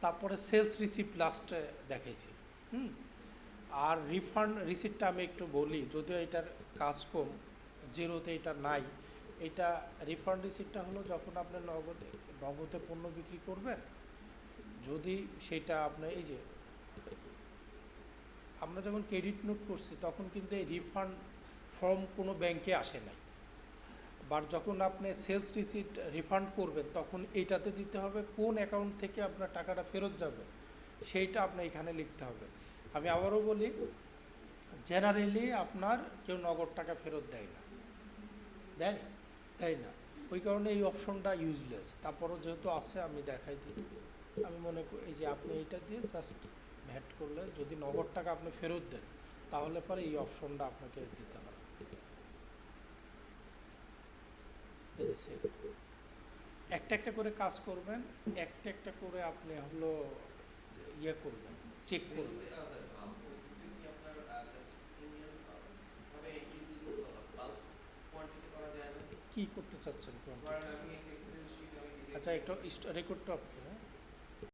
তারপরে সেলস রিসিপ্ট লাস্টে দেখাইছি। হুম। আর রিফান্ড রিসিপ্টটা আমি একটু বলি, যদিও এটার কাজ কম, জিরোতে এটা নাই। এটা রিফান্ড রিসিপ্টটা হলো যখন আপনি নগদে পণ্য বিক্রি করবেন, যদি সেটা আপনার এই যে আমরা যখন ক্রেডিট নোট করছি তখন কিন্তু এই রিফান্ড ফর্ম কোনো ব্যাংকে আসে নাই। বাট যখন আপনি সেলস রিসিপ্ট রিফান্ড করবেন তখন এইটাতে দিতে হবে কোন অ্যাকাউন্ট থেকে আপনার টাকাটা ফেরত যাবে, সেইটা আপনার এখানে লিখতে হবে। আমি আবারও বলি, জেনারেলি আপনার কেউ নগদ টাকা ফেরত দেয় না, দেয় না। ওই কারণে এই অপশনটা ইউজলেস। তারপরও যেহেতু আছে আমি দেখাই দিই। আমি মনে করি এই যে আপনি এইটা দিয়ে জাস্ট ভ্যাট করলে যদি নগদ টাকা আপনি ফেরত দেন তাহলে পরে এই অপশনটা আপনাকে দিতে হবে। এই যে save। একটা একটা করে কাজ করবেন, একটা একটা করে আপনি হলো ইয়ে করবেন, চেক করবেন। কি করতে চাচ্ছেন কোয়ান্টিটি? আচ্ছা, একটা রেকর্ডটা